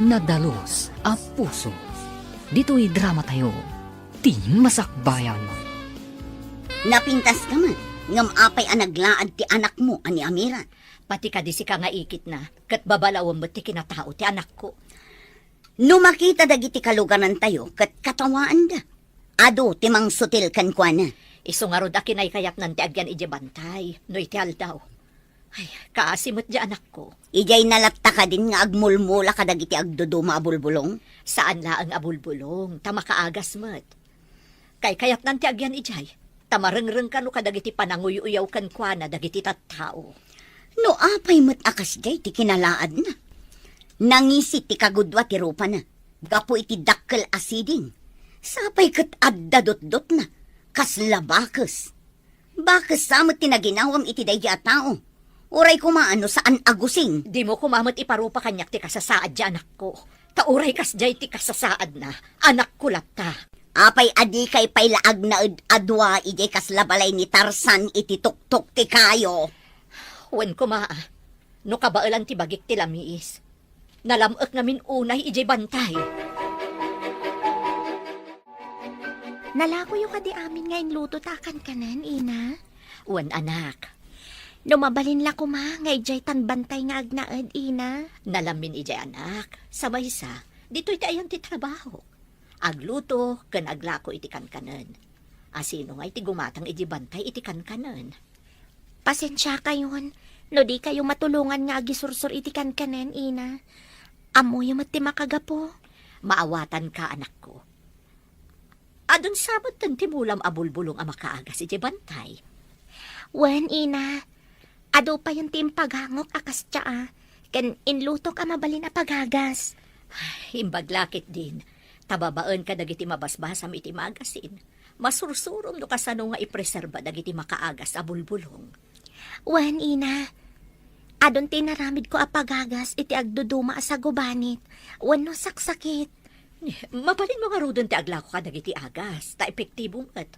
Nadalos a puso. Dito'y drama tayo. Ti masakbayan. Napintas ka man. Ngam apay ang naglaad ti anak mo, ani Amira. Pati ka di si ka nga ikit na, kat babalawang mo ti kinatao ti anak ko. No makita dagiti kalugaran tayo, kat katawaan da. Ado, timang sutil kan kwa na. Iso nga rod akin ay kayat nan ti agyan ije bantay, no iti aldaw. Ay, kaasimot di anak ko. Ijay nalatta ka din nga agmulmula ka dagiti agduduma abulbulong. Saan la ang abulbulong, tama kaagas mat. Kay kayat nan ti agyan ijay, tamarengreng ka no kadagiti pananguy-uyaw kan kwa na dagiti tattao. No apay mat akas jay ti kinalaad na. Nangisit ti kagudwa ti rupa na. Gapo iti dakkel asiding. Sapay kat addadot-dot na. Kasla bakas. Bakas samot tinaginawam iti dayja tao. Uray kumaano saan agusing. Di mo kumamot iparupa kanyak ti kasasaad di anak ko. Tauray kas jay ti kasasaad na. Anak ko lapta. Apay adi kay paylaag na adwa ijay kasla balay ni Tarzan iti tuktok ti kayo. Wen kumaa. No kabaalan ti bagik ti lamiis. Nalamok namin unay ijay bantay. Nalakoy ka di amin ngayon luto takan kanan, ina. Wen anak. Lumabalin la kuma, ngay jay tan bantay nga agnaad, ina. Nalamin ijay anak. Sa maysa, dito'y ti ayan ti trabaho. Agluto, kan aglako iti kankanan. Asino nga iti gumatang iti bantay iti kankanan. Pasensya kayon, no di kayo matulungan nga agisursur iti kankanan, ina. Amoy yung mati makagapo. Maawatan ka, anak ko. Adon sabot tan timulam abulbulong ang makaagas iti bantay. Wen, ina. Ado pa yung timpaghangok akas tsa, ken inlutok ang mabalin a paghagas. Imbaglakit din. Tababaan ka dagiti mabasbasam iti magasin. Masursurom no kasano nga ipreserba dagiti makaagas a bulbulong. Wen, ina. Adon tinaramid ko a paghagas iti agduduma sa gubanit. Wen no saksakit. Mabalin mo nga rodon ti aglako ka dagiti agas. Ta epektibo mat.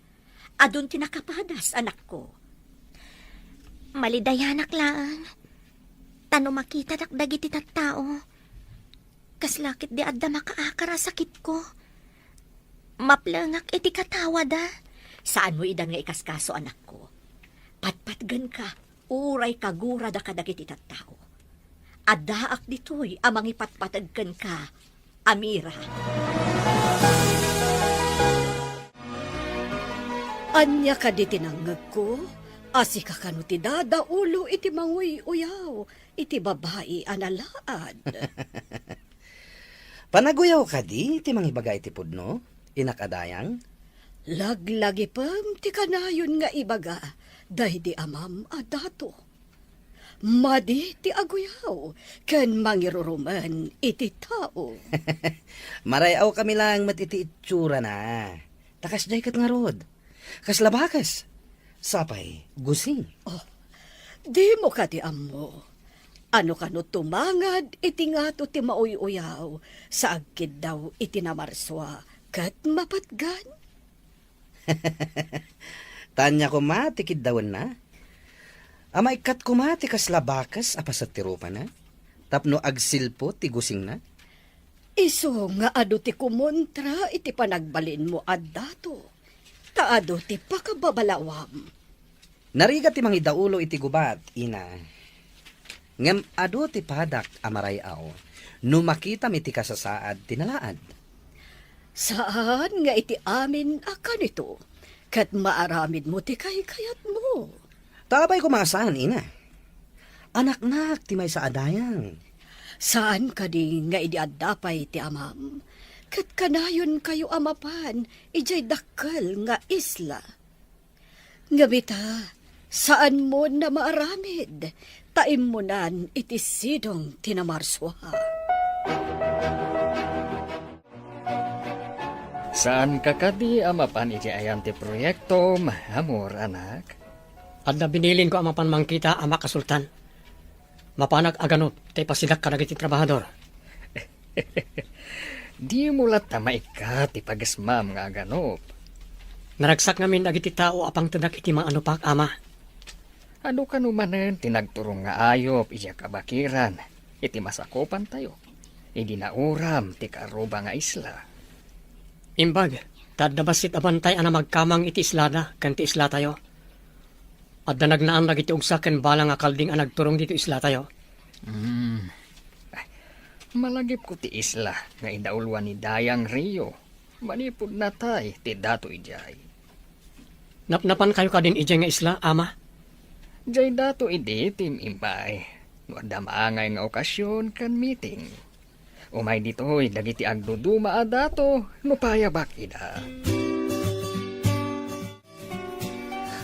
Adon tinakapadas, anak ko. Malidayanak lang. Tano makita dagiti tattao. Kaslakit di adda makaakara sakit ko. Maplangak iti katawa da. Saan mo idan nga ikaskaso, anak ko? Patpatgan ka. Uray kagura da kadagiti tattao. Adaak ditoy amang ipatpatagkan ka, Amira. Anya ka di tinanggag ko? Asi ka kano ti dada ulo iti manguy uyaw, iti babae analaad. Panaguyaw ka di, ti mangibagay ti pudno, inakadayang? Laglagi pam ti kanayon nga ibaga, dahi di amam adato. Madi ti aguyaw, ken mangiruruman iti tao. Marayaw kami lang matiti itsura na. Takas jay kat nga rod. Kaslabakas. Sapay, gusing. Oh, di mo ka ti ammo. Ano ka no tumangad iti nga to ti mauy-uyaw, sa agkid daw iti namarswa, kat mapatgan. Tanya ko ma, tikid dawan na. Amay kat ko ma, ti kaslabakas, apasat ti rupa na. Tapno agsilpo, ti gusing na. Iso nga ado ti kumontra iti panagbalin mo addato. Taado ti pakababalawam. Nariga ti mangidaulo iti gubat, ina. Ngem ado ti padak amarayaw, no makita mi ti kasasaad tinalaad. Saan nga iti amin akan ito? Kat maaramid mo ti kayat mo. Tabay ko maasahan, ina. Anak-nak ti may sa adayang. Saan ka di nga idi addapay ti amam? Kat kanayon kayo amapan, ijay dakkel nga isla. Ngabita, saan mo na maaramid? Taim mo nan iti sidong tinamarswa. Saan kakadi amapan iti ayan ti proyekto, mahamor anak? At na binilin ko amapan mangkita ama kasultan. Mapanag aganot, tay pasidak ka nagiti trabahador. Di mo lata maikat ipagasmam nga ganop. Naragsak ngamin agiti tao apang tadak iti mga anupak ama. Ano ka numanen tinagturong nga ayop iya kabakiran. Iti masakopan tayo. Idi na uram ti karuba nga isla. Imbag, tadabasit abantay ana magkamang iti islada, kan ti isla tayo. At nagnaan na iti ugsa ken bala nga kalding ang nagturong dito isla tayo. Malagip ko ti isla nga idaulwan ni Dayang Rio. Manipod na tay ti dato ijay. Napnapan kayo kadin ijay nga isla, ama? Jay dato idi tim impay. No adda maangay nga okasyon kan meeting. Umay ditoy dagiti agduduma a dato no payabak ida.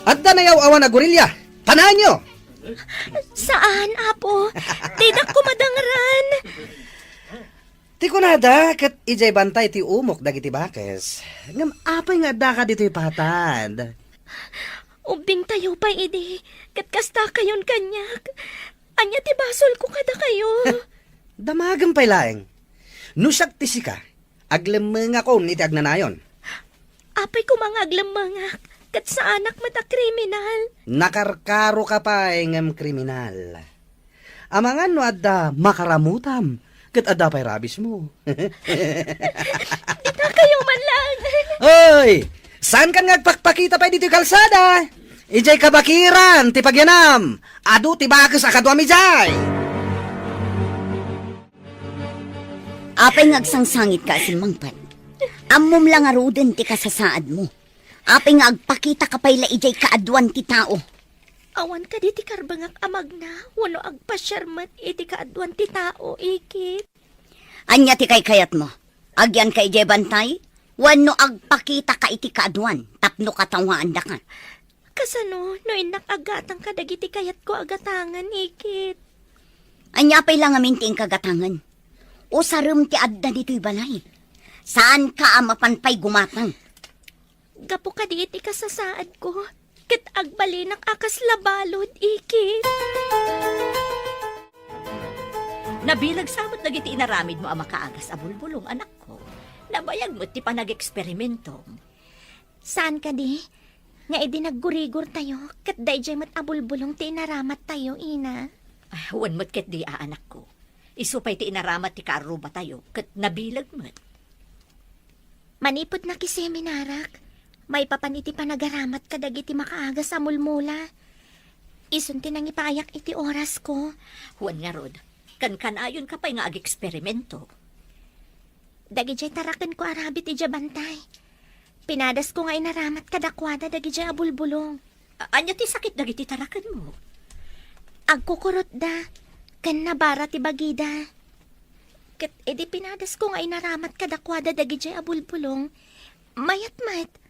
Adda na yaw awan na gorilya. Tanahan nyo! Saan, Apo? Tidak ko madangran. Ti kunada, kat ijay bantay ti umok dagiti bakes. Ngam apay nga adda ka dito'y patad. Ubing tayo pa, idi. Katkasta kayon kanyak. Anya ti basol ko kada kayo. Damagang pay laeng. Nusak ti sika, aglemeng ako iti agnanayon. Apay ko mga aglamangak. Kat sa anak mata kriminal. Nakarkaro ka pa ngam kriminal. Amangan no adda makaramutam, kat adda pay rabis mo. Ita kayo man lang. Oy! Saan kan ngagpakpakita pa dito kalsada? Ijay kabakiran, ti pagyanam. Adu ti bakas akadwami jay. Apay ngagsangsangit ka silmangpat. Ammom lang aruden ti kasasaad mo. Apay nga agpakita ka pay ijay kaadwan ti tao. Awan ka di ti karbangak amag na. Wano agpasyarmat iti kaadwan ti tao, ikit. Anya ti kay kayat mo. Agyan kay ijay bantay. Wano agpakita ka iti kaadwan. Tapno katawaan da ka. Kasano, no inak agatang ka dagiti kayat ko agatangan, ikit. Anya pay lang aminting kagatangan. O sarum ti adda dito'y balay. Saan ka amapanpay gumatang? Gapo ka di iti kasasaad ko. Kat agbalinak akas labalod, ikit. Nabilag samot dagiti inaramid mo ang makaagas a bulbulong, anak ko. Nabayag mo ti panag-eksperimento. Saan ka di? Nga edi naggurigor tayo. Kat dayjay mat abulbulong ti inaramat tayo, ina. Ay, huwan mo't ket di anak ko. Isupay ti inaramat ti karuba tayo, kat nabilag mo't. Manipot na kiseminarak. May papaniti panagaramat ka dagiti makaaga sa mulmula. Isunti nang ipayak iti oras ko. Huwan nga rod, kan-kanayon ka pa'y nga ag-eksperimento. Dagijay tarakan ko arabit iti bantay. Pinadas ko nga inaramat kadakwada dagijay abulbulong. Anya ti sakit dagiti tarakan mo? Agkukurot da. Kan nabara ti bagida. Kat edi pinadas ko nga inaramat kadakwada dagijay abulbulong. Mayat-mayat.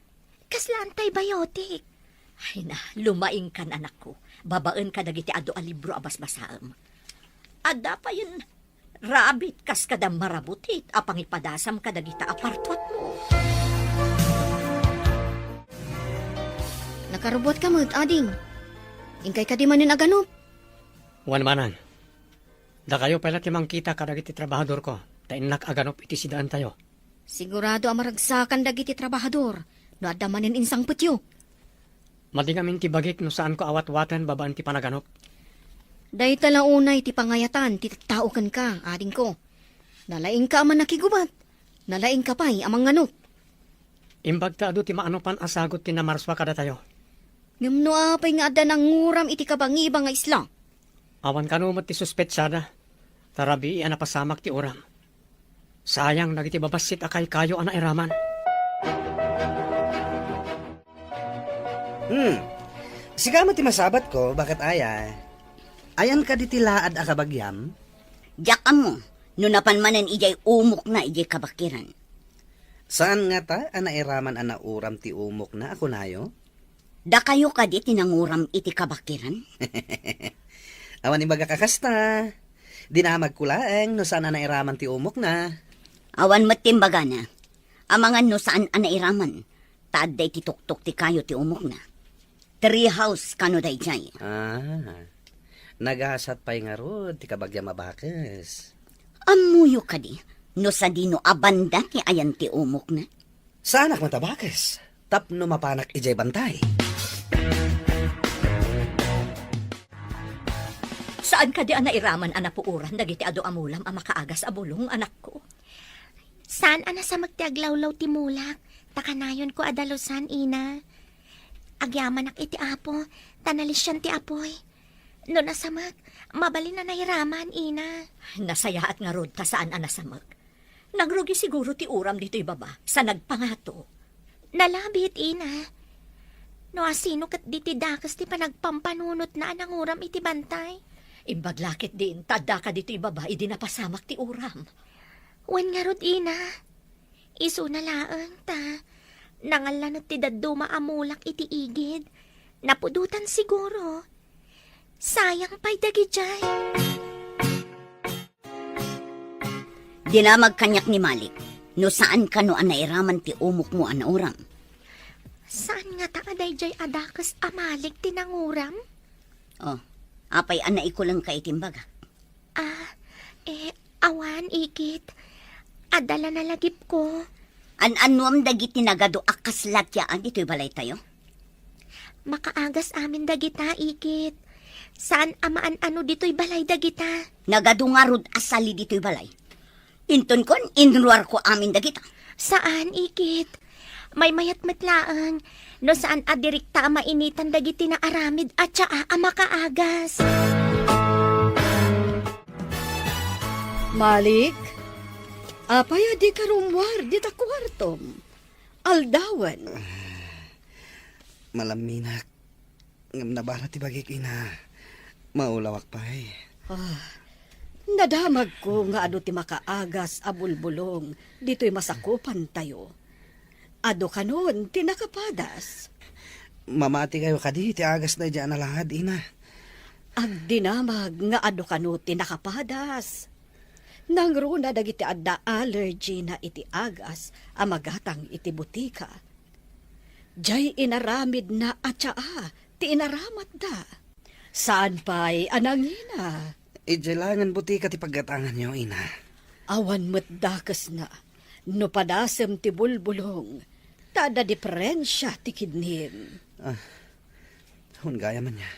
Kasla antibiotic. Ay na, lumaing kan anak ko. Babaan ka dagiti ado a libro abas basaam. Adda pa yun, rabit kas kada marabutit, apang ipadasam ka dagita apartwat mo. Nakarubot ka mo't, ading. Ingkay ka di manin aganop. Wan manan. Da kayo pala timang kita kadagiti trabahador ko. Tainak aganop iti sidaan tayo. Sigurado ang maragsakan dagiti trabahador. No adda manin insang putyo. Madingamin ti bagik no saan ko awat-watan babaan ti panaganop. Day talaunay ti pangayatan, ti taukan ka, ading ko. Nalaing ka aman nakigubat. Nalaing ka pa'y amang nganop. Imbag ta adu ti maanopan asagot ti namarswa kada tayo. Ngamno apay nga adda nanguram iti kabangiba nga isla. Awan kanumot ti suspetsada. Tarabi anapasamak ti uram. Sayang nagiti babasit akay kayo ana iraman. Sigama ti masabat ko, bakit aya? Ayan ka di tilaad akabagyam? Diyakan mo. No napanmanan ijay umok na ijay kabakiran. Saan nga ta, anairaman uram ti umok na ako nayo? Da kayo ka di tinanguram iti kabakiran? Awan ibaga kakasta. Di na magkulaeng no saan anairaman ti umok na. Awan matimbaga na. Amangan no saan anairaman. Taadday ti tuktok ti kayo ti umok na. Treehouse kano day jay. Nagasat pa'y nga rod, ti kabagyam mabakas. Amuyo ka di. No sa dino abanda ti ayan ti umok na. Saanak matabakas? Tapno mapanak ijay bantay. Sa Saan ka di nairaman anapuuran dagiti ado amulam a makaagas a bulong anak ko? Saan ana sa magtiaglawlaw ti mulak? Takanayon ko adalusan, ina. Agyaman iti apo, tanalisyan ti apoy. No nasamag, mabalin na nairaman, ina. Nasayaat nga rod ta saan anasamag. Nagrugi siguro ti uram dito'y baba sa nagpangato. Nalabit, ina. No asino kat di ti dakas ti panagpampanunot na ananguram iti bantay. Imbaglakit din, tadda ka dito'y baba, idi napasamak ti uram. Wen nga rod, ina. Isu na laang ta. Nangalanot ti daddo maamulak iti igid. Napudutan siguro. Sayang pa'y dagijay. Dinamag kanyak ni Malik. No saan ka no anairaman ti umok mo anauram? Saan nga ta aday adakas amalik tinanguram? Oh, apay anay ko lang ka itimbaga. Awan, ikit. Adala na lagip ko. An-anuam dagiti nagado akaslat yaan dito'y balay tayo? Makaagas amin dagita, ikit. Saan amaan ano dito'y balay dagita? Nagado nga rod asali dito'y balay. Inton kon, inruar ko amin dagita. Saan, ikit? May mayat matlaang. No saan adirikta mainitan dagiti na aramid at siya makaagas. Malik, apay di ka rumwar, di ta kwartom. Aldawan. Malaminak. Ngam nabara ti bagik ina. Maulawak pa eh. Nadamag ko nga ado ti makaagas a bulbulong, dito'y masakupan tayo. Ado kanon, tinakapadas. Mamati kayo kadi, ti agas na dyan alahad, ina. Ag dinamag nga ado kano tinakapadas. Nangro na dagiti adda allergy na iti agas a magatang iti butika. Diyay inaramid na atsaa, ti inaramat da. Saan pa'y anangina? Ijelangan butika ti paggatangan nyo, ina. Awan mo't dakas na, no padasem ti bulbulong, tada diferensya ti kidnim. Hun gaya man niya.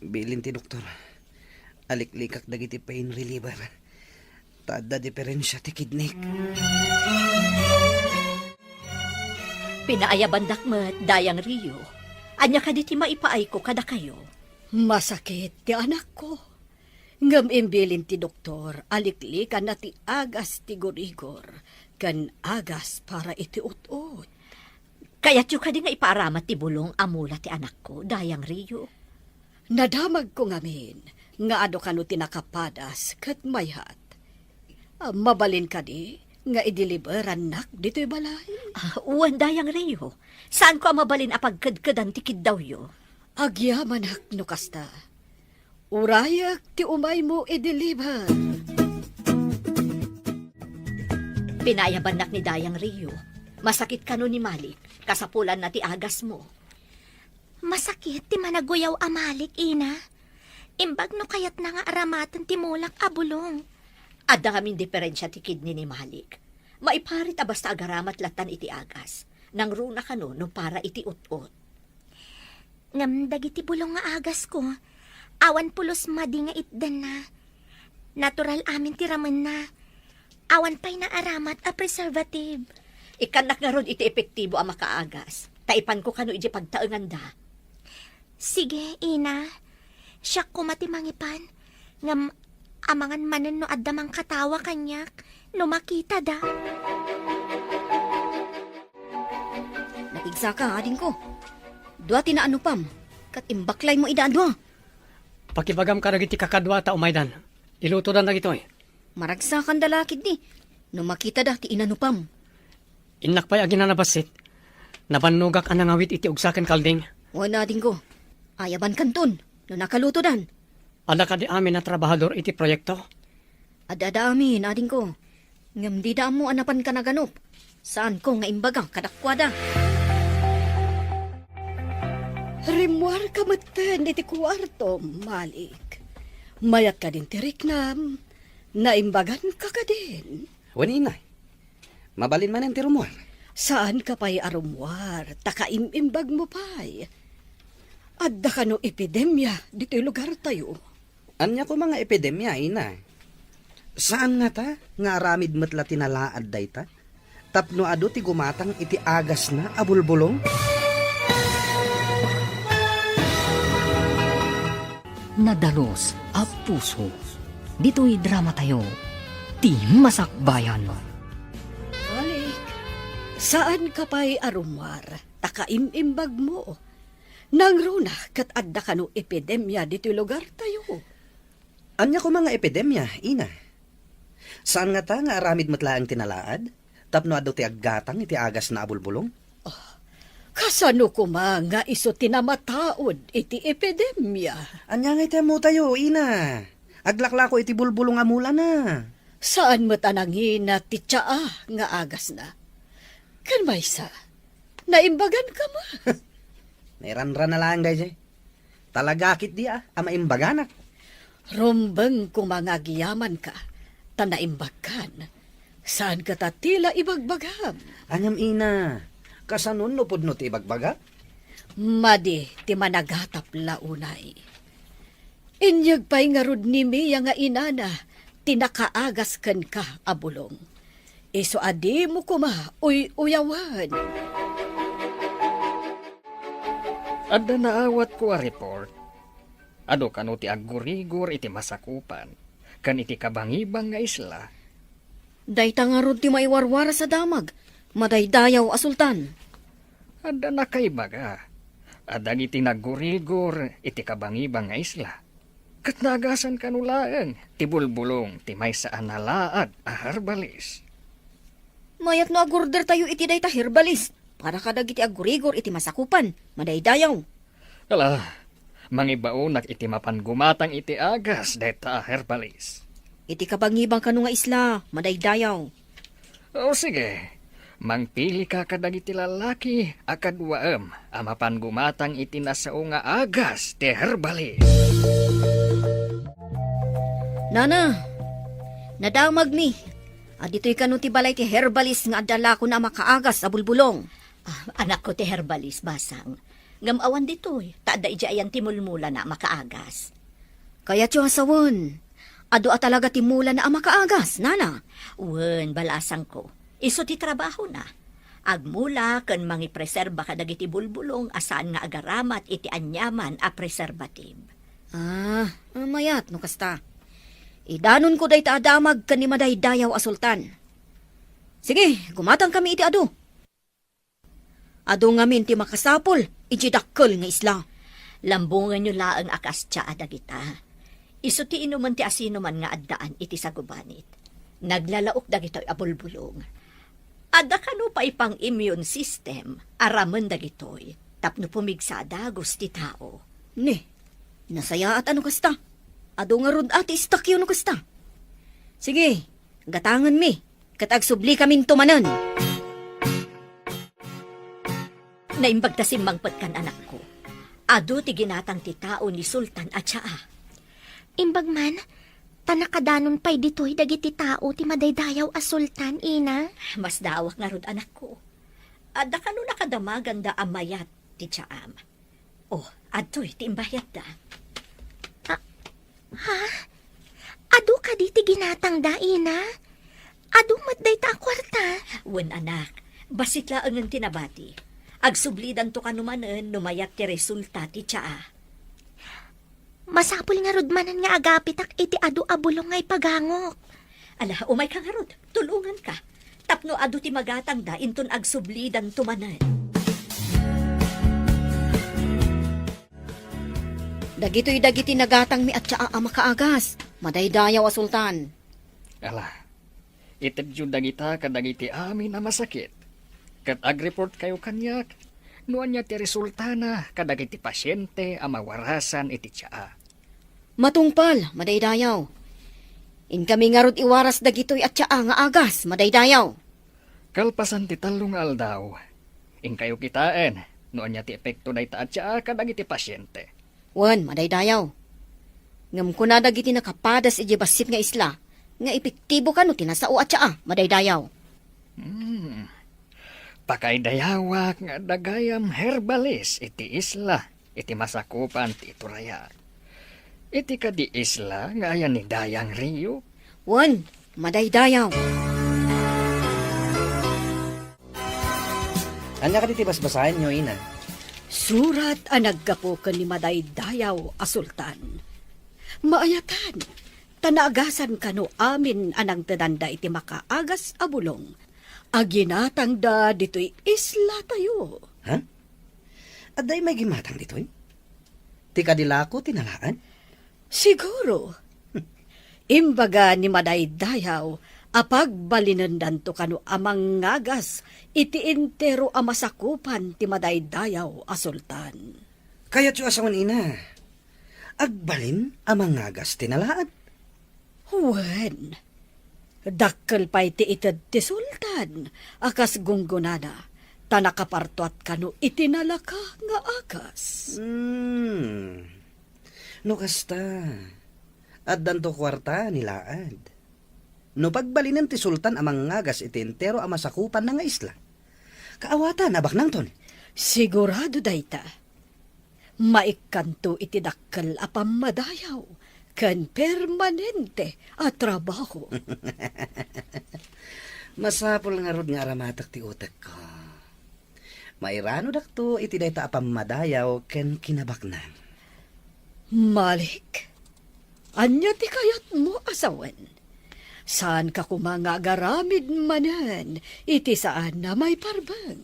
Bilin ti doktor. Aliklikak dagiti pain reliever. Tada diferensya ti kidnik. Pinaayabandak met, dayang Rio. Anya ka diti maipaay ko kada kayo. Masakit ti anak ko. Ngam imbilin ti doktor, aliklikan na ti agas ti gorigor, kan agas para iti ut-ut. Kaya't yung kadi nga ipaaramat ti bulong amula ti anak ko, dayang Rio. Nadamag ko ngamin, nga ado kano tinakapadas kat mayhat. Mabalin ka di, nga idiliberan nak dito'y balay. Uwan dayang Rio. Saan ko mabalin apagkadkadan ti kiddaw yo? Agyaman hak no kasta. Urayak ti umay mo idiliber. Pinayabanak ni dayang Rio. Masakit ka ni Malik, kasapulan na ti agas mo. Masakit ti managuyaw amalik, ina. Imbag no kayat na nga aramatan ti mulak abulong. Adda kaming diferensya ti kidni ni Malik. Maiparit a basta agaramat latan iti agas. Nang runa ka no para iti ut-ut. Ngam dagiti bulong nga agas ko, awan pulos madi nga itdan na. Natural amin ti ramen na. Awan pa'y na aramat a preservative. Ikanak nga ron iti epektibo ang makaagas. Taipan ko kano iti pagtaengan da. Sige, ina. Siya kumatimangipan. Ngam amangan manen no addamang katawa kanyak. No makita da. Napigsa ka, ading ko. Dua tinaano pam, kat imbaklay mo idadwa. Pakibagam ka nagiti kakadwa ta umaydan. Iluto dan nagito eh. Maragsa kan dalakid ni. No makita da ti inanupam. Inak pa'y aginanabasit. Nabanugak ang nangawit iti ugsaken kalding. Wala ading ko. Ayaban kanton, no nakaluto dan. Ada ka di amin na trabahador iti proyekto. Adada amin, ading ko. Ngam di da mo anapan ka naganop. Saan ko nga imbaga kadakwada. Rimwar ka matan iti kwarto, Malik. Mayat ka din tiriknam. Naimbagan ka ka din. Wanina. Mabalin man ang tirumor. Saan ka pa'y arumwar? Takaimimbag mo pa'y. Adda ka no epidemya dito'y lugar tayo. Anya ko mga epidemya, ina. Saan nga ta? Nga aramid matla tinalaad day ta? Tapno ado ti gumatang iti agas na abulbulong? Nadalos a puso. Dito'y drama tayo. Ti Masakbayan. Balik, saan ka pa'y arumar? Takaimimbag mo. Nang runa, kat adda ka no epidemya dito'y lugar tayo. Anya ko mga epidemya, ina. Saan nga ta nga aramid matla ang tinalaad? Tapno ado ti aggatang iti agas na abulbulong? Kasano ko nga iso tinamataod iti epidemya? Anya nga iti mo tayo, ina. Aglakla ko iti bulbulong amula na. Saan mo tanangin na ti tsaa nga agas na? Kan maysa, naimbagan ka mo. Nairanran na lang, guys. Talagakit di ama imbaganak. Rombeng kung mga giyaman ka, tanaimbagan. Saan ka tatila ibagbagam? Anyam ina, kasanon no pud no ti ibagbaga? Madi, ti managatap launay. Inyag pa'y nga rod ni Mia nga inana, tinakaagas ken ka abulong. Iso adi mo kuma, uyawan. Adda naawat ko a report. Ado kano ti aggurigor iti masakupan. Kan iti kabangibang nga isla. Dayta nga rod ti maiwarwara sa damag. Madaydayaw a sultan. Adda na kay baga. Adang iti naggurigor iti kabangibang nga isla. Kat nagasan kanulaan ti bulbulong ti may saan nalaad a herbalis. Mayat no agurder tayo iti dayta herbalis. Para kadag iti agurigor iti masakupan. Madaydayaw. Ala, mangibaonak iti mapangumatang iti agas deta herbalis. Iti kabangibang kanu nga isla. Madaydayaw. O sige, mangpili ka kadag iti lalaki akadwaem a mapangumatang iti nasao nga agas ti herbalis. Nana, nadamag mi. Dito'y kanu ti balay ti herbalis nga adala ko na makaagas sa bulbulong. Anak ko ti herbalis, basang. Ngamawan dito'y, tada ija ayan timulmula na makaagas. Kaya tiyo asawan. Ado a talaga ti mula na makaagas, nana. Wen, balasang ko. Iso ti trabaho na. Agmula kan mangipreserba ka dagiti bulbulong asaan nga agaramat iti anyaman a preservative. Mayat no kasta. Idanon ko day taadamag kan ni madaydayaw a sultan. Sige, gumatang kami iti ado. Ado ngamin ti makasapol, iti dakkel nga isla. Lambungan nyo laang akas tsa adagita. Iso ti inuman ti asinuman nga addaan iti sagubanit. Naglalaok dagito'y abulbulong. Adda kano pa ipang immune system, araman dagitoy, tapno pumigsada gusti tao. Ne, nasaya at ano kasta? Ado nga rod ati istakyo no kasta. Sige, gatangan mi, katagsubli kaming tumanan. Naimbag ta simbangpet kan anak ko. Ado ti ginatang ti tao ni Sultan at siya. Imbag man, tanakadanon pa'y dito'y dagiti tao ti madaydayaw a sultan, ina. Mas dawak nga rod anak ko. Adda kano nakadamagan da amayat ti Tiyaam. Oh, adto'y ti imbayat da. Ha? Adu ka di ti ginatang da, ina? Adu matday ta kwarta? Wen anak, basit laang ang tinabati. Agsublidan to kanumanen numayat ti resulta ti Tiyaa. Masapul nga rudmanan nga agapitak iti adu abulong ngay pagangok. Ala, umay ka nga rod, tulungan ka. Tapno adu ti magatang da inton agsublidan tumanan. Dagito'y dagiti nagatang mi at siya makaagas. Madaydayaw a sultan. Ala, itadyo dagita kadagiti amin na masakit. Kat ag-report kayo kanyak, nuan niya ti resulta na kadagiti pasyente ang mawarasan iti tiyaa. Matungpal, madaydayaw. In kami nga rod iwaras dagito'y at siya nga agas, madaydayaw. Kalpasan ti talong aldaw, in kayo kitaan, nuan niya ti epekto na ita at tiyaa kadagiti pasyente. Wan, madaydayaw. Ngam ko na dagiti nakapadas iti basit nga isla, nga epektibo ka no tinasao at siya, madaydayaw. Pakaidayawak nga dagayam herbalis iti isla, iti masakupan ti Turaya. iti ka di isla nga ayan ni Dayang Rio. Wan, madaydayaw. Anya ka diti basbasahin nyo, ina. Surat ang naggapo ka ni Madaydayaw a Sultan. Maayatan, tanagasan ka no amin anang tadanda iti makaagas a bulong. Aginatang da dito'y isla tayo. Ha? Aday may gimatang dito, eh? Ti kadilako tinalaan? Siguro. Imbaga ni Madaydayaw, apag balinandan to kano amang ngagas, iti entero a masakupan ti Madaydayaw a Sultan. Kaya't yung asawan, ina. Agbalin amang ngagas tinalaan. Wen, dakkel pa iti ited ti Sultan, akas gunggunana, tanakapartuat kano itinalaka nga akas. No kasta. Addan to kwarta nilaad. No pagbalinan ti Sultan amang ngagas iti entero a masakupan na nga isla. Kaawatan, abak nang ton. Sigurado dayta, maikanto iti dakkel a pamadayaw, ken permanente a trabaho. Masapol nga rod nga aramatak ti utek ko. Mairano dakto iti dayta a pamadayaw ken kinabaknan. Malik, anya ti kayat mo asawen? Saan ka kumangagaramid manan, iti saan na may parbang?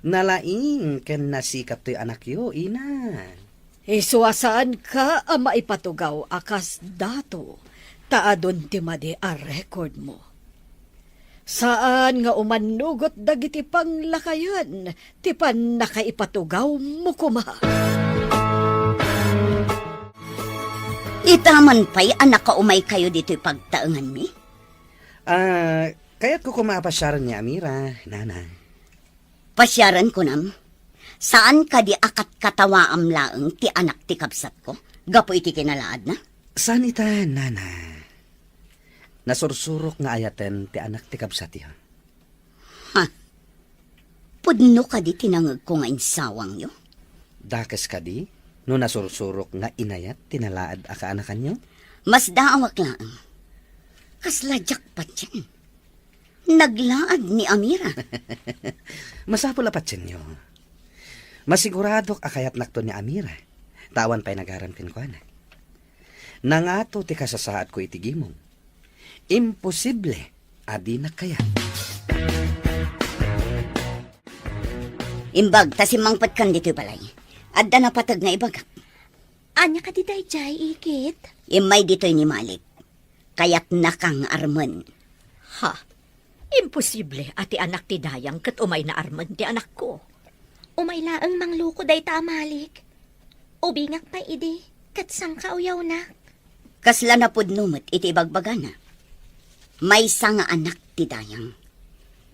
Nalaing ken nasikap ti anak yo, ina. Isuasaan ka a maipatugaw akas dato, taadon ti madi a record mo. Saan nga umanugot dagiti panglakayan, ti pan nakaipatugaw mo kuma. Itaman pa'y anak ka umay kayo dito'y pagtaengan mi. Kaya't ko kumapasyaran ni Amira, nana. Pasyaran ko nam. Saan ka di akat katawaam laeng ti anak ti kabsat ko? Gapo iti kinalaad na? Saan ita, nana? Nasursurok nga ayaten ti anak ti kabsat yo. Ha? Pudno ka di tinangag ko nga insawang yo? Dakes ka di? No nasursurok nga inayat tinalaad aka anakan nyo? Mas daawak laeng. Kasladyak pa dyan. Naglaad ni Amira. Masapol apat nyo. Masiguradok akayat nakto ni Amira. Tawan pa'y nagaram kinkwana. Nangato ti kasasaad ko itigimong. Imposible, adi na kaya. Imbag, tasimangpat kan dito'y balay. Adda na patag nga ibagak. Anya ka di dayjay, ikit? Imay dito'y ni Malik. Kaya't nakang arman. Ha? Imposible ati anak ti Dayang kat umay na arman ti anak ko. Umay laang mangluko day tamalik. Ubingak pa idi, kat sang kauyaw na. Kasla na pudnumot iti bagbagana. May nga anak ti Dayang.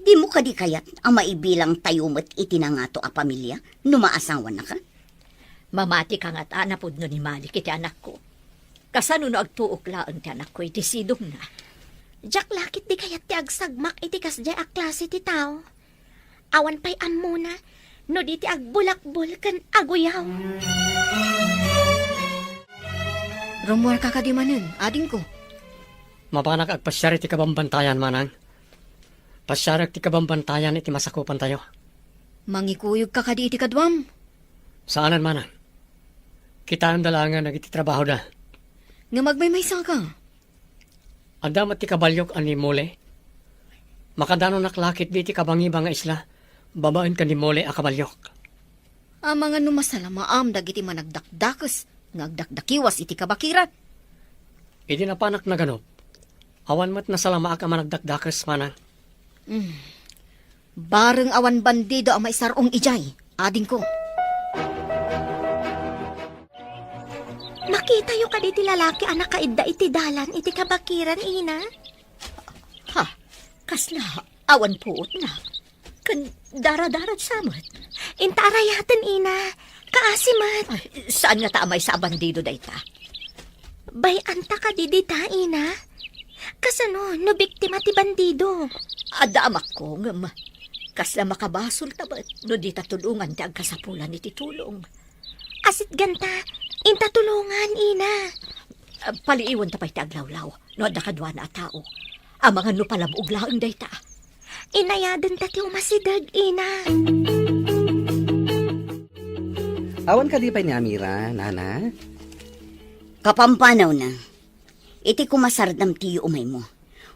Di mo ka di kayat ang maibilang tayumot iti na nga to a pamilya no maasawan na ka? Mamati ka nga't anapod no ni Malik iti anak ko. Kasano no agtuok laan ti anak ko iti sidong na. Jak lakit di kayat ti agsagmak iti kasjay a klase ti tao. Awan pa'y muna, no di ti agbulakbul kan aguyaw. Rumuar ka kadimanan, ading ko. Mabanak agpasyari ti kabambantayan manang. Pasyarak ti kabambantayan iti masakupan tayo. Mangikuyog ka kadi iti kadwam. Saanan manang? Kita ang dalangan nagiti trabaho da. Nga magmaymaysa ka. Adamat ti kabalyok ani mole. Makadano naklakit di ti kabangiba nga isla. Babaen ka ni mole a kabalyok. Ang mga numasalamaam dagiti managdakdakes, ngagdakdakiwas iti kabakiran. Idi na panak na ganop. Awan mat nasalama ka managdakdakes manang. Bareng awan bandido ang maisarong ijay, ading ko. Makita yung kaditi lalaki anak kaidda iti dalan iti kabakiran, ina. Ha? Kasla, awan puot na. Kan daradarat samot. Intaarayatan, ina. Kaasimat. Ay, saan nga taamay sa bandido dayta? Bay anta ka didita, ina. Kasano, no biktima ti bandido. Adamak ko, ngam. Kasla makabasol tabat, no di tatulungan ti agkasapulan iti tulong. Asit ganta, inta tulungan, ina. Paliiwan ta pa'y ti aglawlaw. No, adda kadwa na a tao. Ang mga nupalabog laang dayta. Inayadan ta ti umasidag, ina. Awan ka di pa ni Amira, nana? Kapampanaw na. Iti kumasardam ti umay mo.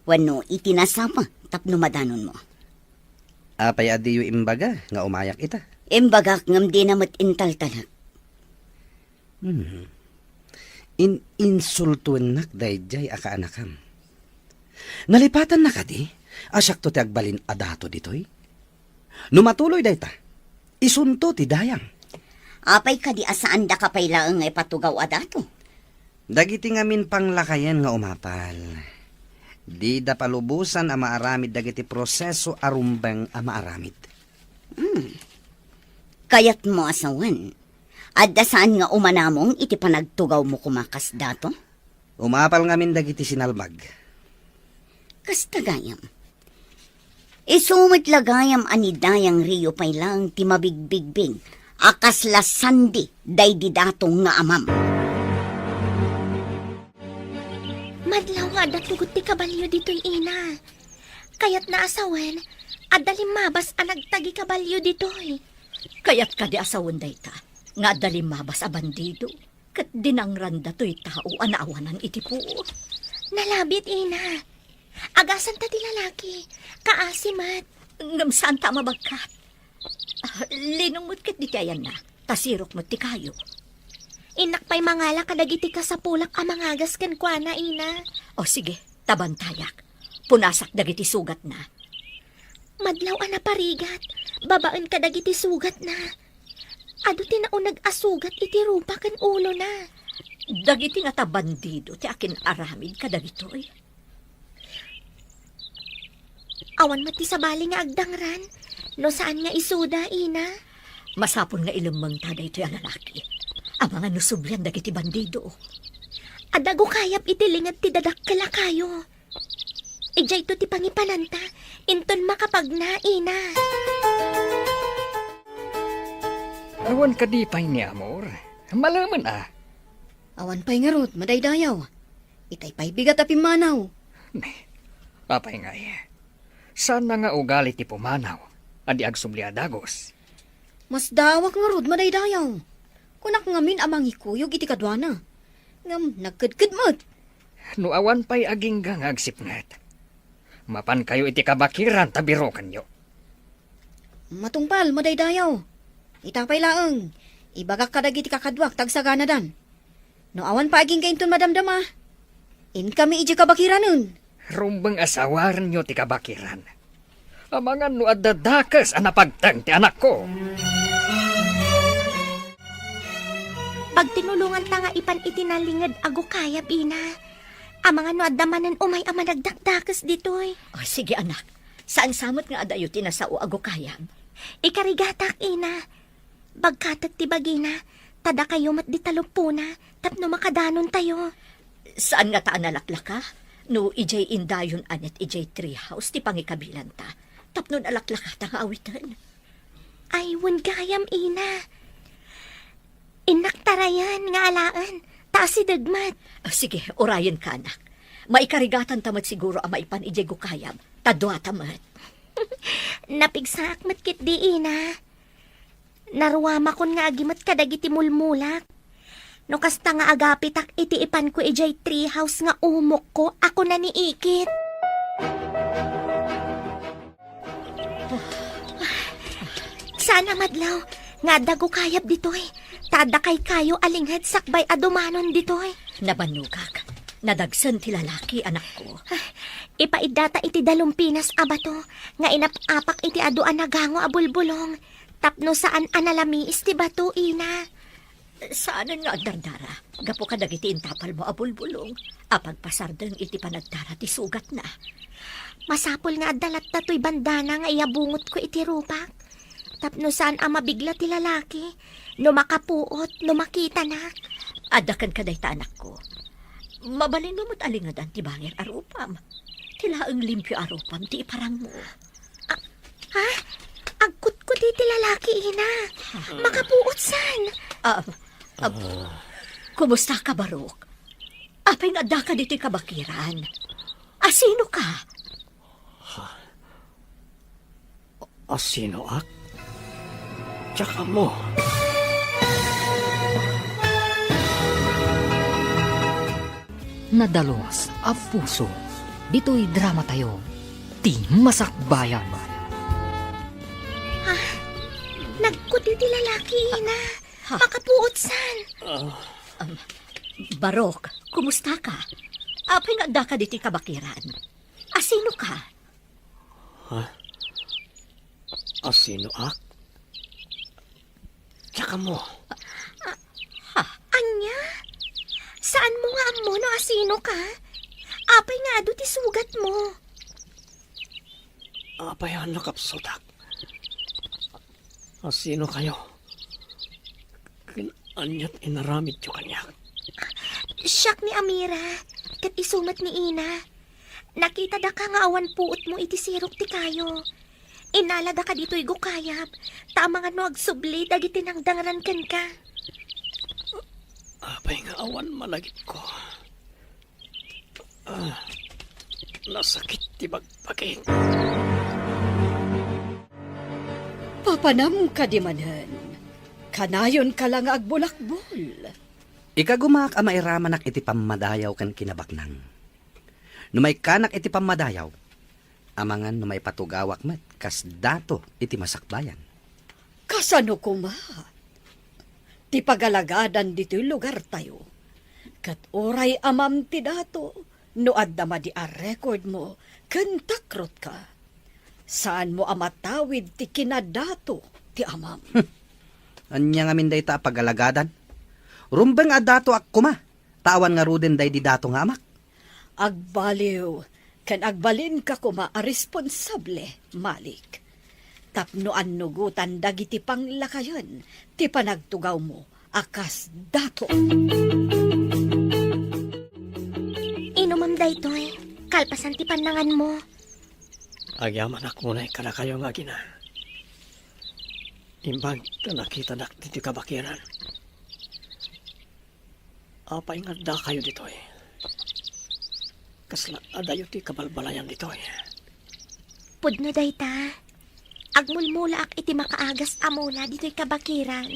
Wano iti nasapa tapno madanon mo. Apay adiyo imbaga, nga umayak ita. Imbagak ngam di namat intaltalak. Insultuan nak dayjay aka anakam. Nalipatan na ka di, asyak to ti agbalin adato ditoy. Numatuloy dayta, isunto ti dayang. Apay ka di asaan da kapay laang ay patugaw adato. Dagiti ngamin panglakayan nga umapal. Di da palubusan ang maaramid dagiti proseso arumbang ang maaramid. Kayat mo asawan. Adda saan nga umanamong iti panagtugaw mo kumakas dato? Umapal ngamin dagiti sinalbag. Kastagayam. Isumit lagayam anidayang riyo pay lang ti mabigbigbig. Akas lasandi day di datong nga amam. Madlaw nga datugot ti kabalyo dito'y ina. Kayat naasawen, adalim mabas ang nagtagi kabalyo dito'y. Kaya't ka di asawan dayta. Nga dalim mabas a bandido. Kat dinangranda to'y tao anaawanan iti po. Nalabit, ina. Agasan ta ti lalaki. Kaasimat. Ngam saan ta mabagkat? Linong mo't kat di kayan na. Tasirok mo't ti kayo. Inak pa'y mangala kadagiti ka sa pulak a mangagas ken kuana, ina. O sige, tabantayak. Punasak dagiti sugat na. Madlaw a naparigat. Babaan kadagiti sugat na. Ado tinaunag asugat iti rupa ken ulo na. Dagiti nga ta bandido ti akin aramid kadagitoy. Awan mati sa bali nga agdangran. No saan nga isuda, ina? Masapon nga ilamang taday ito'y lalaki. Ang mga nusublian dagiti bandido. Adago kayap itilingat ti dadakkala kayo. Ijay to ti pangipananta. Inton makapag na, ina. Awan ka di pa'y ni Amor. Malaman Awan pa'y nga rod, madaydayaw. Itay pa'y bigat a pimanaw. Apay nga sana nga ugali ti pumanaw. Adi agsubliadagos. Mas dawak nga rod, madaydayaw. Kunak ngamin amang ikuyog iti kadwana. Ngam, nagkadkadmat. No awan pa'y aging gang agsipngat. Mapan kayo iti kabakiran tabiro kanyo. Matungpal, madaydayaw. Itapay laeng. Ibagak kadag iti kakadwak, tagsagana dan. No awan pa aging kainton madamdama. In kami iji kabakiranon. Rumbang asawaran nyo ti kabakiran. Amangan no adadakas anapagtang ti anak ko. Pag tinulungan ta nga ipan itinalingad ago kayap, ina. Ang mga no adamanan umay ama nagdakdakas ditoy. O sige anak, saan samot nga adayo tinasao ago kayam? Ikarigatak, ina. Bagkatat ti bagina, tada kayo mat di talupuna, tapno makadanon tayo. Saan nga ta nalaklak ka? No ijay indayon anet ijay treehouse ti pangikabilan ta. Tapnon alaklak ta nga awitan. Ay, gayam, ina. Inaktarayan nga alaan, taas si dagmat. Sige, orayan ka anak. Maikarigatan tamat siguro ang maipan ijay gukayam. Tadwa tamat. Napigsak matkit di, ina. Naruwama kon nga agimat kadagiti mulmulak. No kasta nga agapitak iti ipan ko ijay treehouse nga umok ko, ako na niikit. Sana madlaw, nga dago kayap ditoy. Tada kay kayo alinghed sakbay adumanon ditoy. Nabanugak. Nadagsan ti lalaki anak ko. Ipaidata iti dalumpinas abato, nga inapapak iti aduan nagango abulbulong. Tapno saan analami isti bato, ina. Saanan nga agdardara? Gapo ka dagiti intapal mo abulbulong. Apagpasardeng iti panagdara ti sugat na. Masapol nga adalat tatoy bandana nga iabungot ko iti rupak. Tapno saan mabigla ti lalaki. No makapuot, no makita na. Adakan ka dayta anak ko. Mabalin mo mo't alingadan ti bangir arupam. Tilaang limpyo arupam ti iparang mo. Ha? Agkut ko ti lalaki, ina. Makapuot san? Kumusta ka, Barok? Apay nga da ka dito'y kabakiran. Asino ka? Asino ak? Tsaka mo. Nadalos a puso. Dito'y drama tayo. Ti Masakbayan. Nagkuti ti lalaki, ina. Makapuot san. Barok, kumusta ka? Apay nga da ka dito'y kabakiran. Asino ka? Asino ak? Tsaka mo. Anya? Saan mo nga amo no asino ka? Apay nga do ti sugat mo. Apayan na kapsutak. Asino kayo? Kinanyat inaramid yung kanya. Siyak ni Amira, kat isumat ni Ina. Nakita da ka nga awan puot mo iti sirok ti kayo. Inalada ka dito'y gukayap. Tama nga no agsubli, dagiti nang dangaran kan ka. Apay nga awan malagit ko. Nasakit ti bagpagin. Papanam ka di manen. Kanayon ka lang agbulakbol. Ikagumak a mairamanak iti pamadayaw kan kinabaknang. Numay kanak iti pamadayaw, amangan numay patugawak met kas dato iti Masakbayan. Kasano kuma? Ti pagalagadan dito'y lugar tayo. Kat oray amam ti dato, no addama di a record mo, kentakrot ka. Saan mo amatawid ti kinadato ti amam? Anya nga minday ta pagalagadan. Rumbeng a dato ak kuma, tawan nga ruden day di dato nga amak. Agbaliw, kan agbalin ka kuma a responsable, Malik. Tapno nugutan dagiti panglakayon, ti panagtugaw mo, akas dato. Inumam daytoy, kalpasan ti panangan mo. Agyaman akunay kada kayo nga gina. Imbag na nakita nak dito kabakiran. Apay nga da kayo dito eh. Kasla adayo ti kabalbalayan dito eh. Pudno dayta. Agmulmula ak iti makaagas amula dito'y kabakiran.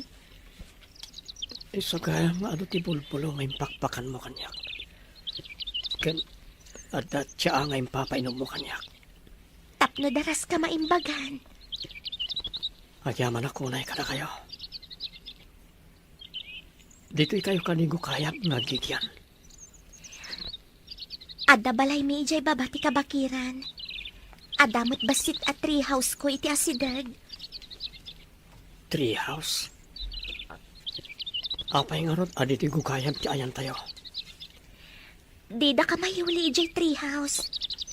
Isa kaya nga ano ti bulbulo nga impakpakan mo kanyak. Ken adat siya nga impapainom mo kanyak. Tapno daras ka maimbagan. Agyaman ako na kada kayo. Dito'y kayo kanigo kayap nagigyan. Adda balay mi ijay babati kabakiran. Adamot basit at treehouse ko iti asidag. Treehouse? Apay nga ron, adito'y gukayap ti ayan tayo. Di da ka mayuli ijay treehouse.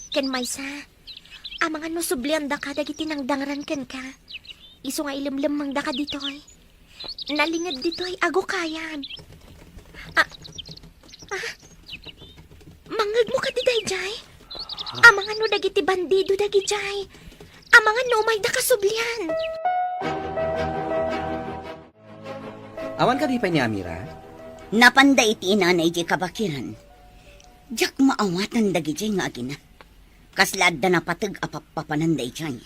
Ken maysa, amang ano sublian da ka dagiti nang dangran ken ka. Iso nga ilimlim mang da ka ditoy. Nalingad ditoy ago kayam. Mangag mo ka di dayjay. Amang ano dagiti bandido dagijay. Amang ano may da kasublian. Awan ka di pa ni Amira? Napanda iti inanay di kabakiran. Diyak maawatan dagijay nga agina. Kaslad da napatag apapapananday dyan.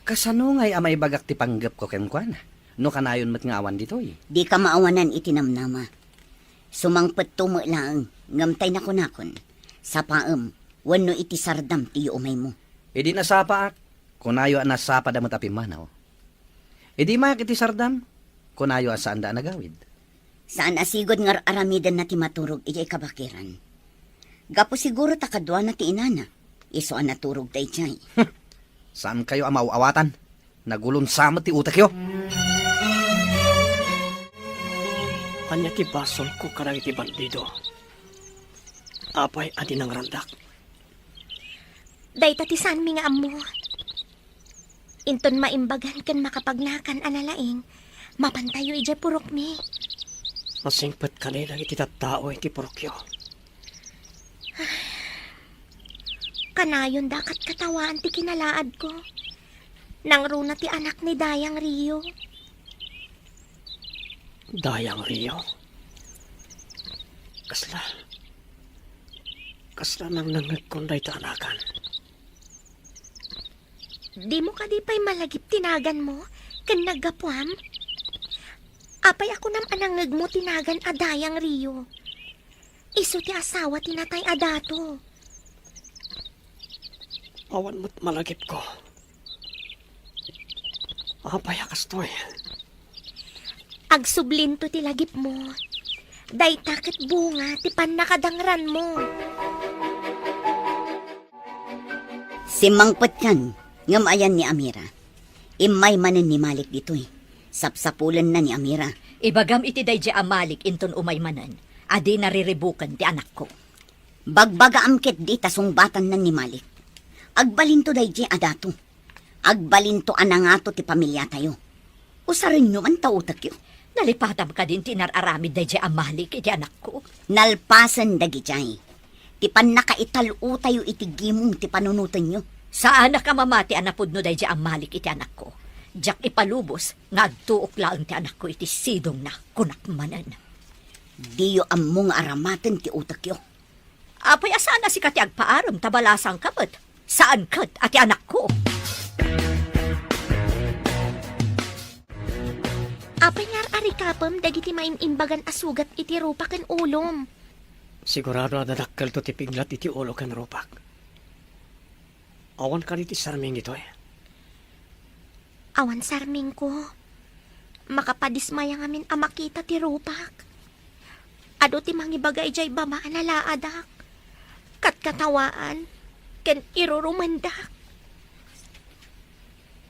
Kasano nga'y amay bagak ti panggap ko kenkwan? No kanayon mat nga awan dito eh. Di ka maawanan iti namnama. Sumangpet tumo lang, ngamtay na kunakon. Sa paem, wano iti sardam ti umay mo. E di nasapa ak, kunayo ang nasapa damot api manaw. E di mayak iti sardam, kunayo asaan da nagawid. Saan asigod nga aramidan na ti maturog ijay kabakiran. Gapo siguro takadwa na ti inana. Iso ang naturog day jay. Saan kayo ang mauawatan? Nagulon samot ti utak yo. Anya ti basol ko karang iti bandido. Apay adi nang randak. Day tati saan mi nga amo. Inton maimbagan kan makapagnakan analaing. Mapantayo ijay purok mi. Masingpet kanila iti tattao iti porokyo. Kanayon dakat katawaan ti kinalaad ko. Nang runa ti anak ni Dayang Rio. Dayang Rio. Kasla. kasla nang nangagkonday ta anakan. Di mo ka di pa'y malagip tinagan mo, kan naggapuam. Apay ako nam anangag mo tinagan adayang Rio. Iso ti asawa tinatay adato. Awan mo't malagip ko. Apay akastoy. Agsublin to ti lagip mo. Day takit bunga ti panakadangran mo. Si Mang Petyan, ngamayan ni Amira. Imay manen ni Malik dito'y. Sapsapulan na ni Amira. Ibagam iti day amalik inton umay manan. Adi nariribukan ti anak ko. Bagbaga amket di tasungbatan na ni Malik. Agbalinto day adato. Agbalinto anangato ti pamilya tayo. Usarin nyo man tautak yun. Nalipatam ka din tinararamid day amalik iti anak ko. Nalpasan dagi jay. Ti pan nakaitalo tayo itigimong ti panunutan nyo. Saan ka mamati anapod no day amalik iti anak ko? Diyak ipalubos, nga agtuok laang ti anak ko iti sidong na kunakmanan. Diyo among aramaten ti utak yo. Apay asaan na si kati agpaaram tabalasang kapat? Saan kat ati anak ko? Apay ngar arikapam dagiti maimimbagan asugat iti rupak ken ulom. Sigurado adadakkel to ti piglat iti ulo ken rupak. Awan ka iti sarming ito eh. Awan sarming ko. Makapadismaya ngamin amakita ti rupak. Ado ti mangibagay jay bama analaadak. Katkatawaan. Ken irurumandak.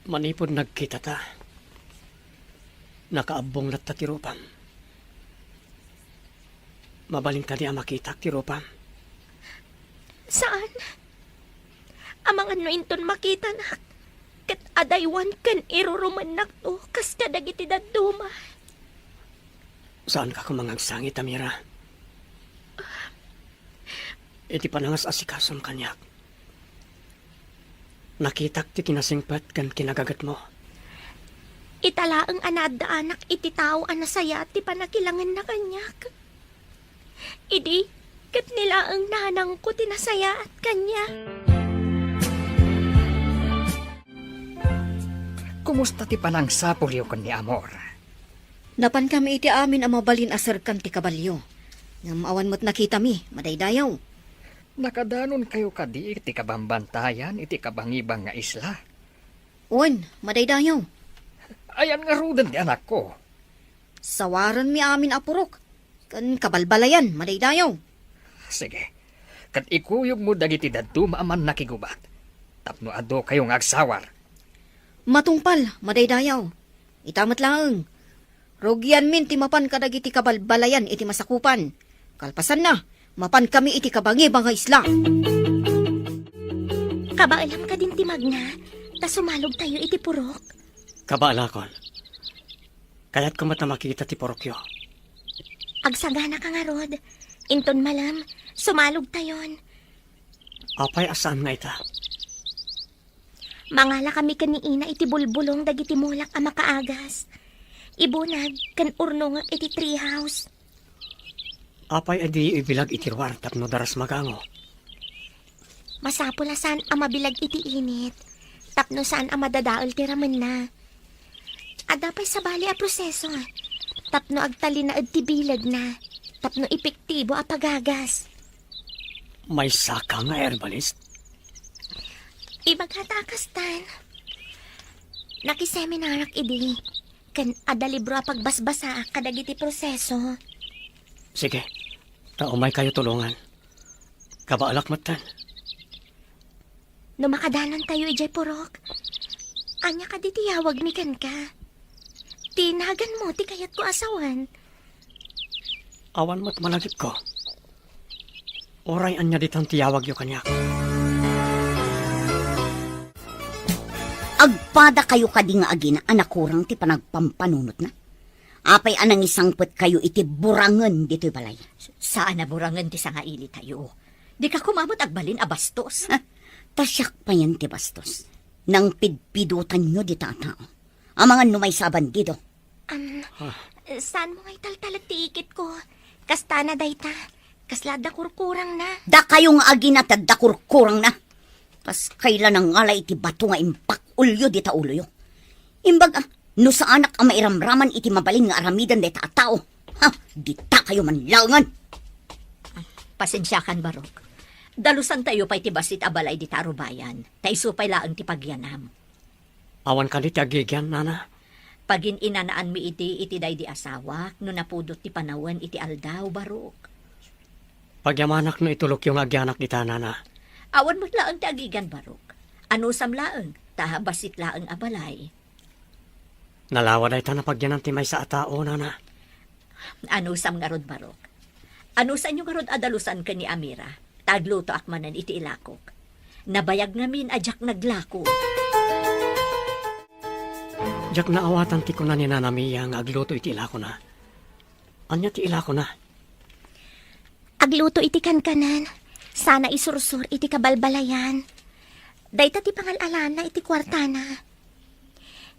Manipod nagkita ta. Nakaabong lat ta ti rupam. Mabaling ka di makita ti rupam. Saan? Amang ano inton makita nak. Kat adaywan ken irurumanak to. Kas kadagiti daduma. Saan ka kumangagsangit, Amira? Iti panangas asikason kanyak. Nakitak ti kinasingpat kan kinagagat mo. Italaang anad da anak iti tao anasaya ti panakilangan na kanyak. Idi, kat nila ang nanang ko tinasaya at kanya. Kumusta ti panang sapulyo kan ni Amor? Napan kami iti amin ang mabalin aserkan ti kabalyo. Ngam awan mo't nakita mi, madaydayaw. Nakadanon kayo kadi iti kabambantayan iti kabangibang nga isla. Uwan, madaydayaw. Ayan nga rudan ti anak ko. Sawaran mi amin apurok. Kan kabalbalayan, madaydayaw. Sige, kat ikuyog mo dagiti daduma aman nakigubat. Tapno ado kayong agsawar. Matungpal, madaydayaw. Itamat lang. Rogyan min ti mapan kadagiti kabalbalayan iti masakupan. Kalpasan na, mapan kami iti kabangibang nga isla. Kabailam ka din ti magna, ta sumalog tayo iti purok. Kabaalakon. Kaya't kumata makita ti porokyo. Agsagana ka nga rod. Inton malam, sumalog tayon. Apay asaan nga ita? Mangala kami kaniina iti bulbulong dagiti mulak a makaagas. Ibunag kan urno nga iti treehouse. Apay adi ibilag itirwar tapno daras magango. Masapulasan ang mabilag iti init. Tapno saan ang madadaol ti ramen na. Adapay sa bali a proseso. Tapno agtali na ti bilag na. Tapno epektibo a pagagas. May saka nga herbalist. Ibaghatakas tan. Nakiseminarak idi. Kan adalibro a pagbasbasa kadagiti proseso. Sige, taumay kayo tulungan. Kabaalak matan. No makadanon tayo ijay purok. Anya ka ditiyawag mi kan ka. Tinagan mo ti kayat ko asawan. Awan mo't malagip ko. Oray anya ditang tiyawag yo kanyak. Agpada kayo kadi nga agina anakurang ti panagpampanunot na. Apay anang isangpet kayo iti burangen dito'y balay. Saan na burangan ti sangaili tayo? Di ka kumamot agbalin a bastos. Tasyak pa yan ti bastos. Nang pidpidutan nyo di tatao. Ang mga numaysaban dito. Saan mo ngay taltalag ti ikit ko? Kasta na dayta. Kaslada kurkurang na. Da kayo nga agi na tadda kurkurang na. Kas kailan ang ngalay iti bato nga impak ulyo di ta ulo yo. Imbag no sa anak ang mairamraman iti mabalin nga aramidan di ta tao. Ha, di ta kayo manlangan. Pasensyakan, Barok. Dalusan tayo pa'y tibasit abalay di taro bayan. Taisupay laang ti pagyanam. Awan ka di ti agigyan, nana. Pagin inanaan mi iti day di asawa, no napudot ti panawan iti aldaw, Barok. Pagyamanak no itulok yung agyanak di ta, nana. Awan mo't laang ti agigan, Barok. Ano sam laang, taha basit laang abalay. Nalawa day ta na pagyanan ti may sa atao, nana. Ano sam nga rod, Barok. Ano sa inyo nga rod adalusan ka ni Amira? Tagluto akmanan iti ilakok. Nabayag ngamin ajak naglako. Jak naawatan ti ko na ni Nana Mia nga agluto iti ilako na. Anya ti ilako na. Agluto iti kankanan. Sana isursur iti kabalbalayan. Dayta ti pangalalana iti kwartana.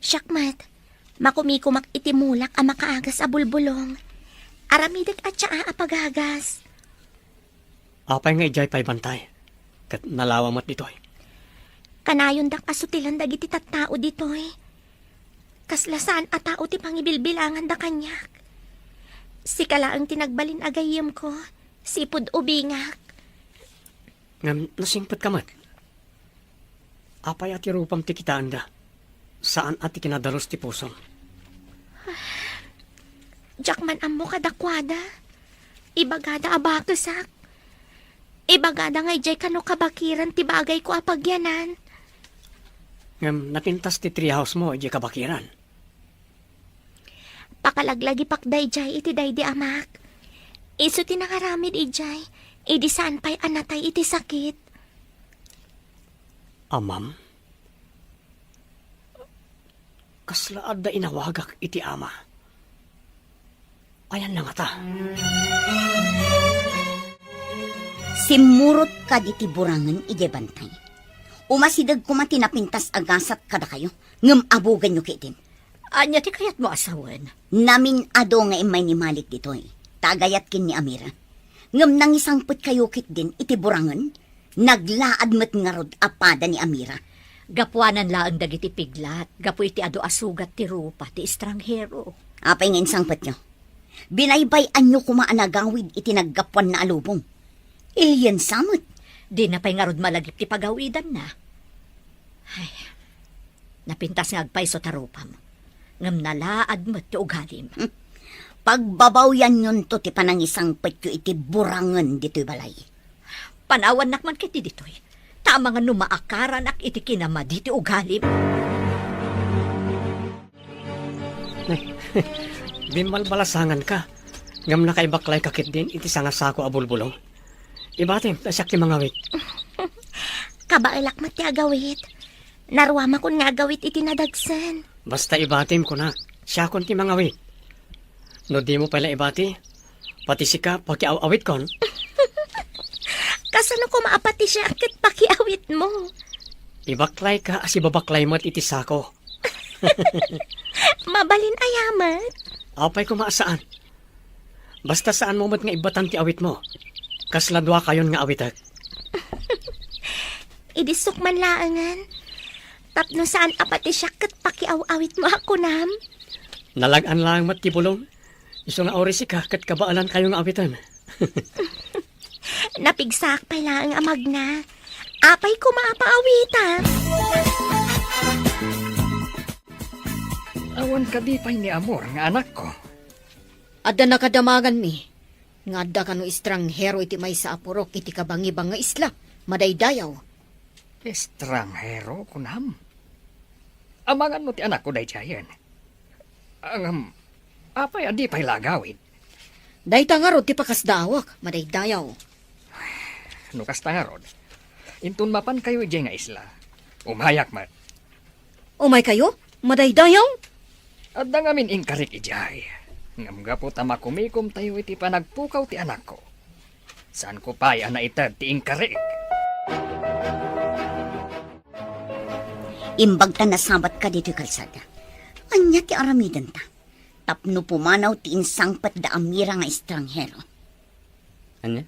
Syakmat, makumikumak iti mulak a makaagas a bulbulong. Aramidag at siya apagagas. Apay nga ijay pa'y bantay. Kat nalawa mo't ditoy. Kanayon dak asutilan dagiti tattao ditoy. Kaslasaan a tao ti pangibilbilangan da kanyak. Si kalaang tinagbalin agayem ko, sipud ubingak. Ngam nasingpat ka mat. Apay ati rupam ti kitaan da. Saan ati kinadalos ti pusong. Jakman ammo kadakwada. Ibagada abakesak. Ibagada nga ijay kano kabakiran ti bagay ko apagyanan. Ngam napintas ti treehouse mo, ijay kabakiran. Pakalaglagi pakday jay iti day di amak. Iso ti nangaramid ijay. Idi saan pa'y anatay iti sakit. Amam? Kaslaad da inawagak iti ama. Ayan na nga ta. Simurot ka di ti burangan ije bantay. Umasidag kumati na pintas agasat kada kayo. Ngam abugan nyo kitin. Anya ti kayat mo asawan? Namin ado nga imay ni Malik ditoy. Tagayat kin ni Amira. Ngam nangisangput kayo kit din iti burangan. Naglaad met nga rod apada ni Amira. Gapuanan laang dagiti piglat. Gapu iti ado asugat ti rupa ti estranghero. Apay nga insangput nyo. Binaybayan nyo kumaanagawid iti naggapuan na alubong. Ilyan samot. Di na pa'y nga rod malagip ti pagawidan na. Ay, napintas nga agpay so tarupam. Ngam nalaad mo't ti ugalim. Pagbabawyan yun to ti panangisang petyo iti burangan dito'y balay. Panawan nakman kiti ditoy. Tama nga numaakaran ak iti kinamadi ti ugalim. Bimalbalasangan ka. Ngam nakaibaklay kakit din iti sangasako abulbulong. Ibatim, tasyak ti mga wit. Kabailak mat ti agawit. Narwama kun nga agawit iti nadagsan. Basta ibatim ko na. Siya kon ti mga wit. No di mo pala ibati. Pati sika pakiaw-awit kon. Kasano ko maapati siya akit pakiawit mo. Ibaklay ka as ibabaklay mo't iti sako. Mabalin ayamat. Apay ko maasaan. Basta saan mo mo't nga ibatan ti awit mo. Kasladwa kayon nga awitak. Idisok man laangan. Tapno saan apati siya kat pakiaw-awit mo ako nam. Nalagan lang mo't ti bulong. Iso nga orisi ka kat kabaalan kayong awitan. Napigsak pa lang amag na. Apay ko maapaawitan. Awan ka di pa'y ni Amor, nga anak ko. Adda nakadamagan mi. Nga adda kano estranghero iti may sa apurok iti kabangibang nga isla. Madaydayaw. Estranghero, kunam. Amangan mo ti anak ko day tiyayan. Apay adi pa'y lagawid. Dayta nga rod ti pakasdawak. Madaydayaw. Nukas ta nga rod. Intun mapan kayo ijay nga isla. Umayak mat. Umay kayo? Madaydayaw? At da ngamin ingkarik ijay. Ngam gapo tama kumikom tayo iti panagpukaw ti anak ko. Saan ko pa'y anaitad ti ingkarik? Imbag ta nasabat ka dito'y kalsada. Anya ti aramidan ta. Tapno pumanaw ti insangpat da Amira nga estranghero. Anya?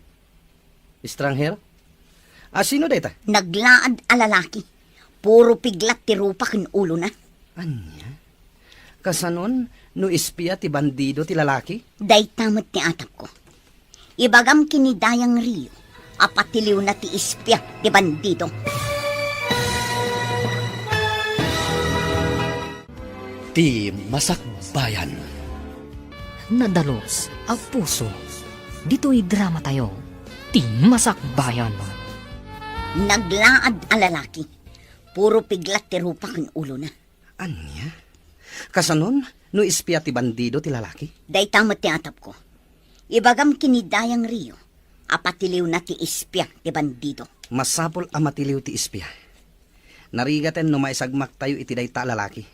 Estranghero? Sino dayta? Naglaad a lalaki. Puro piglat ti rupa ken ulo na. Anya? Kasanon, no ispya ti bandido ti lalaki? Daytamot ti atap ko. Ibagam kinidayang Rio. Apatiliw na ti ispya ti bandido. Ti Masakbayan. Nadalos ang puso. Dito'y drama tayo. Ti Masakbayan. Naglaad a lalaki. Puro piglat ti rupa ken ulo na. Anya? Kasanon, no ispya ti bandido ti lalaki? Daytamot ti atap ko. Ibagam kinidayang Rio. Apatiliw na ti ispya ti bandido. Masapol a matiliw ti ispya. Narigaten no maisagmak tayo iti dayta lalaki.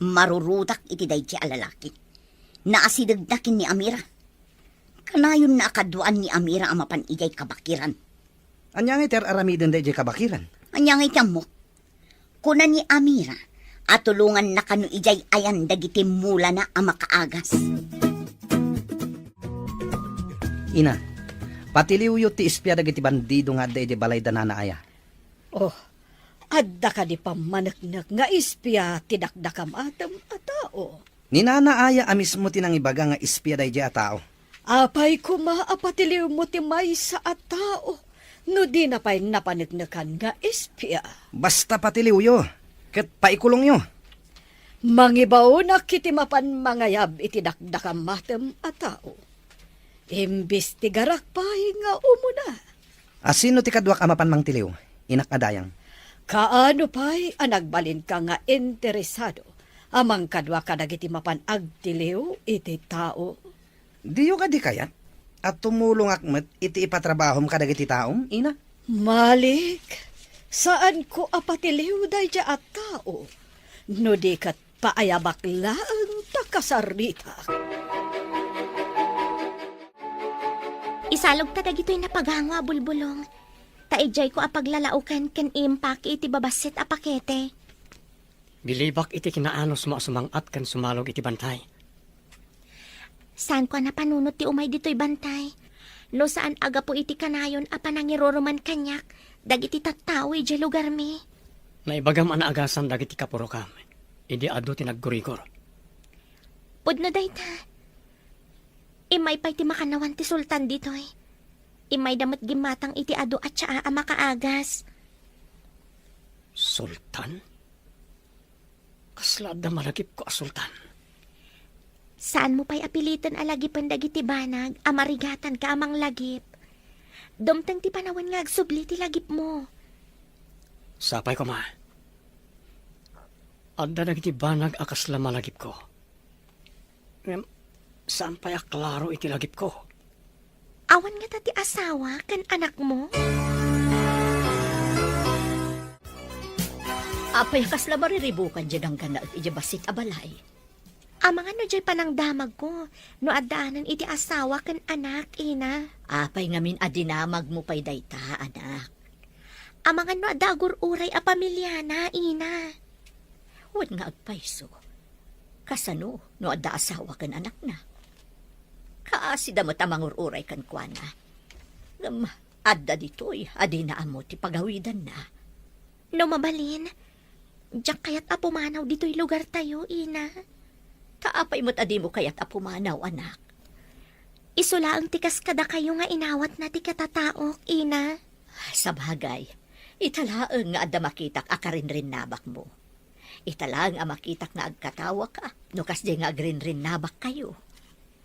Marurudak iti dayjay a lalaki. Naasidagdakin ni Amira. Kanayon na akaduan ni Amira ang mapan ijay kabakiran. Anya nga iter aramiden dayjay kabakiran? Anya nga itiyam mo. Kuna ni Amira, at tulungan na kanu ijay ayan dagiti mula na ang makaagas. Ina, patiliw yu ti ispya dagiti bandido nga dayjay balay danana aya. Oh, adda ka di pamanaknak nga ispya tidakdakam atam a tao. Ninanaaya a mismo tinang ibaga nga ispya dayjay a tao. Apay kumaapatiliw mo ti may sa a tao. No di na pa'y napanagnakan nga ispya. Basta patiliw yu, ket paikulong yu. Mangibaw na kiti mapan mangayab iti dakdakam matem a tao. Imbis ti garak pa'y nga umuna. Asino ti kadwak amapan mang tiliw, inak adayang. Kaano pa'y anagbalin ka nga interesado. Amang kadwa ka dagiti mapan agtiliw iti tao. Diyo ka di kayat? At tumulong akmet iti ipatrabahom ka dagiti taom, ina? Malik, saan ko apatiliw dayja at tao? No di kat paayabak lang takasarita. Isalog ta dagitoy napagangwa bulbulong. Taijay ko apaglalaukan ken impact iti babasit a pakete. Bilibak iti kinaanos mo sumangat kan sumalog iti bantay. Saan ko napanunot ti umay dito'y bantay? No saan aga po iti kanayon a panangiruruman kanyak, dagiti tattao iti lugar mi. Naibagam ana agasan dagiti kapurokam. Idi adu ti naggurigor. Pudno dayta. Imay pa'y ti makanawan ti sultan dito'y. Imay damat gimatang iti adu at siya a makaagas. Sultan? Kaslad na malagip ko a sultan. Saan mo pa'y apilitan alagipan dagiti banag, amarigatan ka amang lagip. Dumtang ti panawan nga agsubli ti lagip mo. Sapay ko ma. Adda dagiti banag akas la malagip ko. Saan pa'y aklaro iti lagip ko? Awan nga tati asawa kan anak mo? Apay kasla mariribukan dyan ang gana at ijabasit abalay. Amang ano dyan panang damag ko, no adaanan iti asawa kan anak, ina. Apay ngamin adinamag mo pa'y dayta, anak. Amang ano adagur uray a pamilya na, ina. Huwag nga agpayso. Kasano, no adda asawa kan anak na. Kaasida mo tamang uray kan kuana. Adda dito'y adinaan mo ti pagawidan na. No mabalin, diyak kayat apumanaw dito'y lugar tayo, ina. Kaapay mo't adi mo kayat apumanaw, anak. Isula ang tikas kada kayo nga inawat na ti katataok, ina. Sa bagay, italaang nga adda makitak akarin rin nabak mo. Italaang nga makitak nga agkatawa ka, no kasdi nga agrin-rin nabak kayo.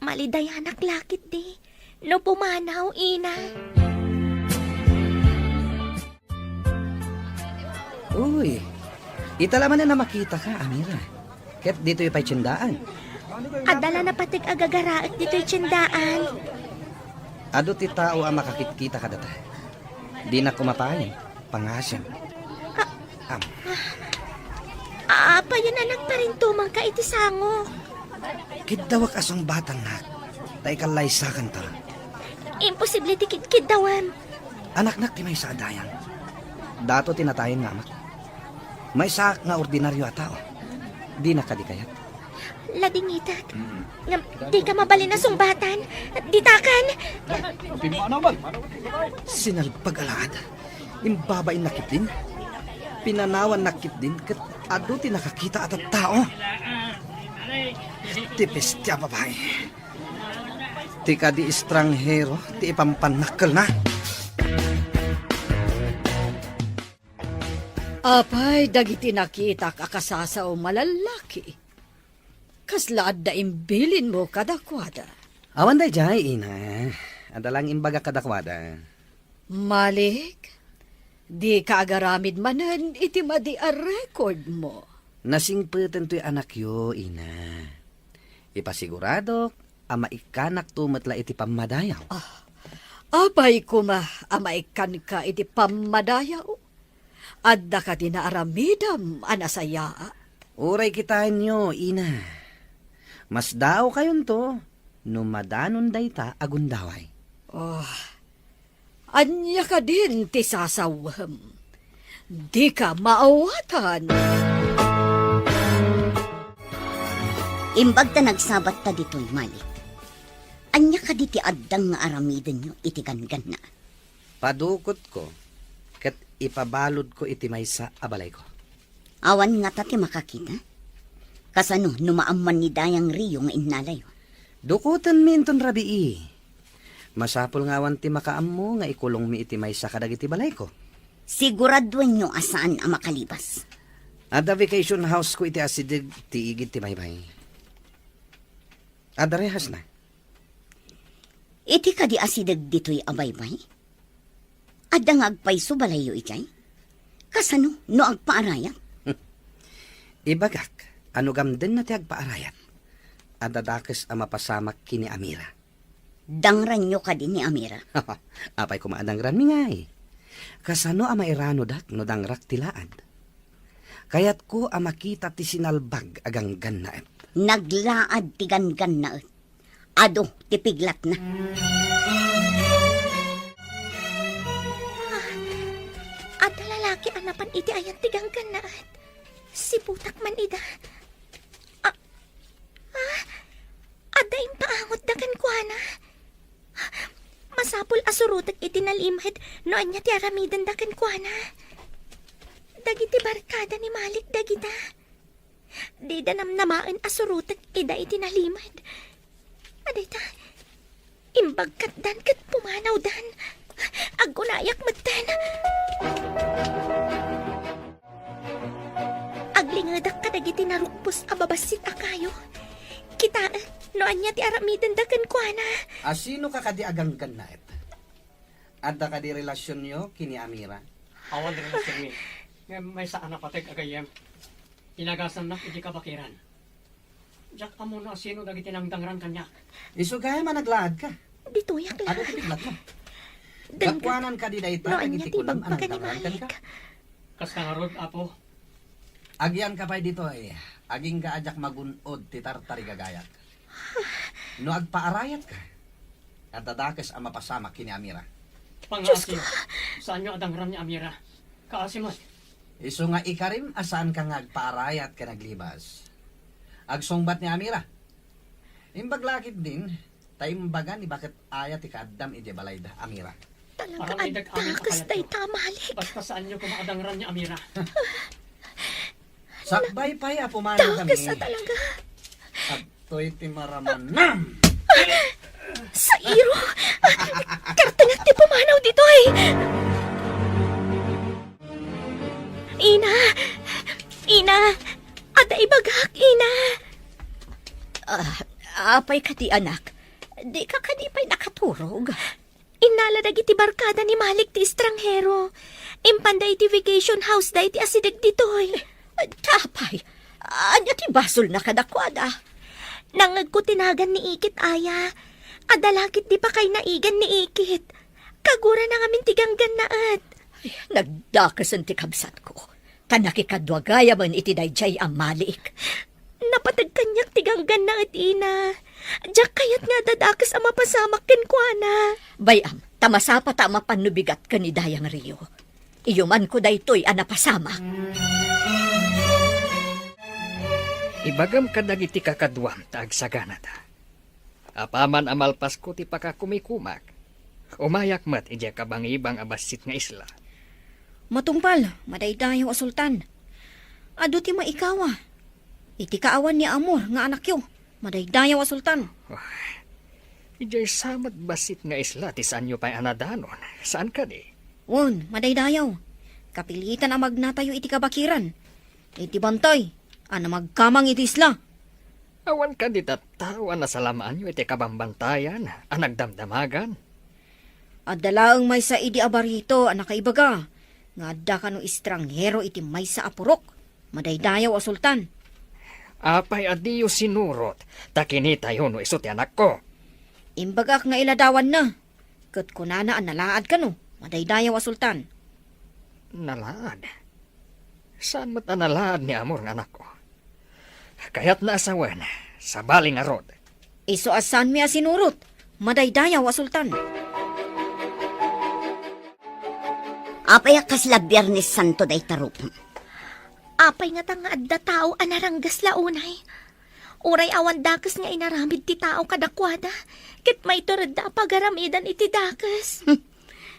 Malidayanak lakit di, no pumanaw, ina. Uy, italaman na makita ka, Amira. Ket dito yung pa'y tsindaan. Adala na patig agagaraak dito'y tsindaan. Ado ti tao ang makakitkita ka data. Di na kumapayan, pangasyan. Apa yun anak pa rin tumang ka iti sango. Kidawak asong batang na. Tay kalay sa kanta. Imposible ti kiddawan. Anak-nak ti may sa adayan. Dato tinatayin nga amak. May sak nga ordinaryo a tao. Di na kadikayat. Ladingitat. Ngam, di ka mabalin na sumbatan. Ditakan. Sinalpag alaad. Imbabay nakit din. Pinanawan nakit din. Kat ado ti nakakita at tao. Tipis tiya babae. Ti ka di estranghero. Ti ipampanakal na. Apay, dagiti nakita kakasasaw malalaki. Kaslaad da imbilin mo kadakwada. Awan day jay, ina. Adalang imbaga kadakwada. Malik, di ka agaramid manan iti madi a record mo. Nasingpeten to'y anak yo, ina. Ipasigurado, ama ikanak tumatla iti pamadayaw. Apay kuma amaikan ka iti pamadayaw. Adda ka dinaaramidam anasaya. Uray kitain nyo, ina. Mas daw kayon to, numadanon dayta agundaway. Anya ka din ti sasawam. Di ka maawatan. Imbag ta nagsabat ta dito'y Malik. Anya ka di ti addang nga aramiden nyo iti gangan na. Padukot ko, kat ipabalod ko iti maysa abalay ko. Awan nga ta ti makakita. Kasano, numaamman ni Dayang Rio nga innalay. Dukutan minton rabii. Masapol nga awan ti makaammo nga ikulong mi iti maysa kadag iti balay ko. Siguraduan nyo asaan ang makalibas. Ada vacation house ko iti asidig ti igid ti maybay. Ada rehas na. Iti ka di asidag dito'y abaybay? Adda nga agpayso balayo itay? Kasano, no agpaarayat? Ibagak, ano gamden na ti agpaarayat. Adadakes ang mapasamak kini Amira. Dangran nyo ka din ni Amira. Apay kumaadang rami nga eh. Kasano ang mairano dak no dangrak tilaad. Kayat ko ang makita ti sinalbag agang gannaet. Naglaad ti gangan na et. Ado, ti piglat na. At lalaki anapan iti ayan tiganggan na at. Si putak man ida. Ada yung paangot dagan kwa na. Masapul asurutak iti nalimhed no anya ti aramidan dagan kwa na. Dagiti barkada ni Malik dagita. Di da namnamaan asurutak ida iti nalimhed. Adita, imbagkat dan kat pumanaw dan. Agunayak magdan. Aglingadak ka dagiti narukpos ababasit akayo. Kita, no anya ti aramidan dagan kwa na. Asino ka kadi agang gannaet? Adda ka di relasyon nyo kini Amira? Awan din na sirmi. May saan na patek agayem. Inagasan na iti kabakiran. Diyak amo na sino dagiti nang dangran kanya. Iso kaya managlaad ka. Dituyak Ano lang. ti piglat mo? Dangga. Gakwanan ka di dayta No anya dagiti ti kulam anang bagbaga ni dangran kan Malik. ka. Kas nangarod, apo. Agyan ka pa'y dito eh. Aging ka ajak magunod ti tartari gagayak. No agpaarayat ka. At dadakes ang mapasamak kini Amira. Pangasyo. Saan nyo adangran ni Amira? Kaasimot. Iso nga ikarim asaan ka nga agpaarayat ka naglibas. Agsongbat ni Amira. Imbaglakit din, taimbagan ni bakit ayat ikadam iti balayda Amira. Talaga Parang idag amin addakas akalat day ko. tamalik. Basta saan nyo kumaadangran ni Amira? Sakbay pa'y apumano kami. Takas na talaga. At to'y timaramanam. Sa iro. Kartangak ti pumanaw dito eh. Ina. Ina. Ada ibagak, Ina. Apay ka ti anak. Di ka kadipay nakaturog. Inala dagiti barkada ni Malik ti estranghero. Impanday ti vacation house day ti asidag ditoy. Tapay. Anya ti basol na kadakwada. Nangag ko tinagan ni Ikit aya. Adalakit di pa kay naigan ni Ikit. Kagura na ngamin tiganggan na at. Nagdakasan ti kabsat ko. Kanakikadwagaya man iti dayjay ang Malik. Napatag kanyak tiganggan na at ina. Diyak kayat nga dadakas ang mapasamak ken kwa na. Bayam, tamasapa tama panubigat ka ni Dayang Rio. Iyuman ko daytoy anapasamak. Ibagam kadagiti kakadwam taag sagana ta. Apaman amalpas ko ti pakakumikumak. Umayak mat ija kabangibang abasit nga isla. Matungpal, madaydayaw a sultan. Ado ti maikawa. Iti kaawan ni Amor nga anak yo. Madaydayaw a sultan. Ijay samat basit nga isla ti saan nyo pa'y anadanon. Saan ka di? Won, madaydayaw. Kapilitan ang magnatayo iti kabakiran. Iti bantay, ana magkamang iti isla. Awan ka di tatawan na salamaan nyo iti kabambantayan. Anagdamdamagan. At dalaang may sa idi abarito ang nakaibaga. Nga adda ka no estranghero iti may sa apurok. Madaydayaw a sultan. Apay adiyo sinurot. Takinita yun no iso ti anak ko. Imbagak nga iladawan na. Kat kunana ang nalaad ka no. Madaydayaw a sultan. Nalaad? Saan mo't nalaad ni Amor nga anak ko? Kaya't naasawan sa baling arod. Iso asan mi a sinurot. Madaydayaw a sultan. Apay kasla Biyernes Santo day tarupon. Apay nga tanga adda tao anaranggas launay. Uray awan dakas nga inaramid ti tao kadakwada. Kit may turada pagaramidan iti dakas.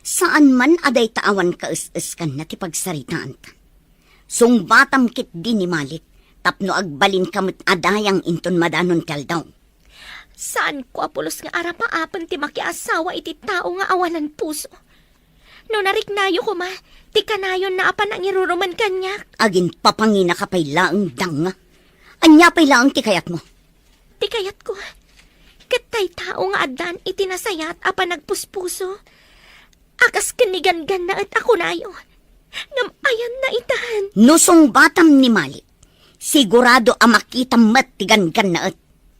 Saan man aday taawan kaus-us kan na ti pagsaritaan ta. Sungbatam kit di ni Malik, tapno agbalin kamot adayang inton madanon kaldaw. Saan ko apulos nga arapaapan ti makiasawa iti tao nga awanan puso. No nariknayo ko ma, ti kanayon na apan ang iruruman kanyak. Agin papangina ka pay laang danga. Anya pay laang ti kayat mo. Ti kayat ko. Katay tao nga adan iti nasayat apan nagpuspuso. Akas kanigan-gan na at ako nayo. Ngam ayan na itahan. Nusong batam ni Malik, sigurado amakita mat tigan-gan na at.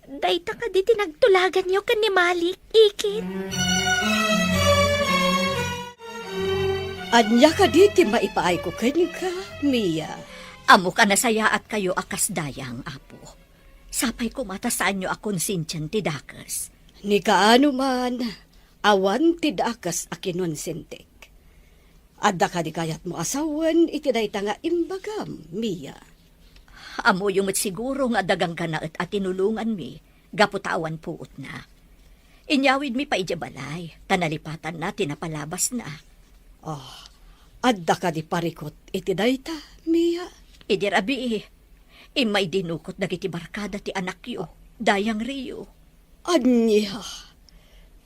Dayta ka di tinagtulagan niyo kan ni Malik, ikit. Anya ka diti maipaay ko ken ka, Mia. Amo ka nasaya at kayo akas dayang, apo. Sapay ko matasaan nyo akong sinsyan ti dakas. Ni kaano man, awan ti dakas akinon sintek. Adda ka di kayat mo asawan, itidayta nga imbagam, Mia. Amo yung siguro nga dagang kanaat at tinulungan mi, gaputawan puot na. Inyawid mi pa balay, tanalipatan na, tinapalabas na. Adda ka di parikot, itidayta, Mia. Idir abi, imay dinukot dagiti barkada ti anak yo, dayang Rio. Anya,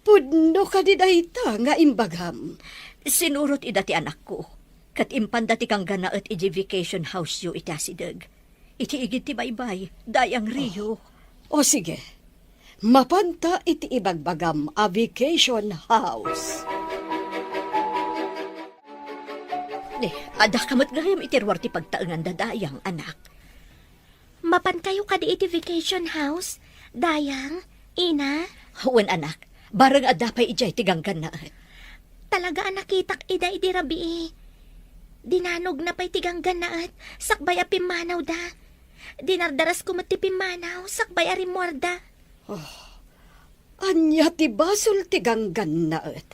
pudno ka di dayta nga imbagam. Sinurot ida ti anak ko, kat impanda ti kang ganaat iti vacation house yo iti asidag. Iti igit ti baybay, dayang Rio. O sige, mapanta iti ibagbagam a vacation house. Ada kamat gayam itirwar ti pagtaengan dadayang anak. Mapan kayo ka di iti vacation house. Dayang, ina, Huwan anak, barang ada pa ijay tiganggan na. talaga nakitak ida iti rabi. Dinanog na pa'y tigang ganaat, sakbay a pimanaw da. Dinardaras ko mati pimanaw, sakbay a rimorda. Anya ti basol ti ganggan naet.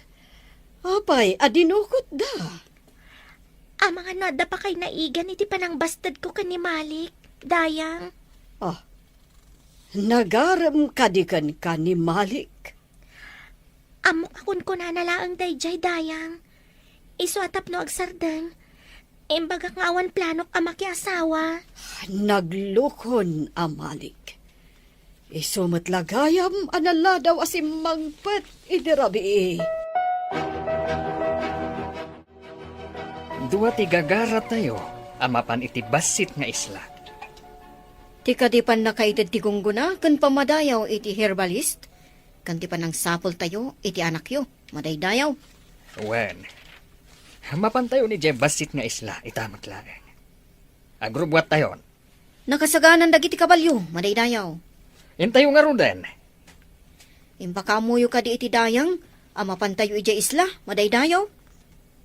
Apay, adinukot da. Mga nada pa kay naigan iti panang bastad ko kan ni Malik. Dayang, Nagaram kadikan ka ni Malik. amok akon ko na nalaang dayjay dayang. Isu atap no agsardeng. Imbaga nga awan planok amaki asawa. Naglukon a Malik. Isumat lagayam anala daw asim mangpet idirabi. Dua ti gagara tayo, amapan iti basit nga isla. Ti kadipan na kaited ti gungguna, kan pamadayaw iti herbalist. Kan ti panang sapol tayo, iti anak yo, madaydayaw. Wen, mapan tayo ni Jay basit nga isla, itamat lang. Agrubwat tayon. Nakasaganan dagiti kabalyo, madaydayaw. Intayo nga ruden. Impakamuyo ka di iti dayang, amapan tayo iti isla, madaydayaw.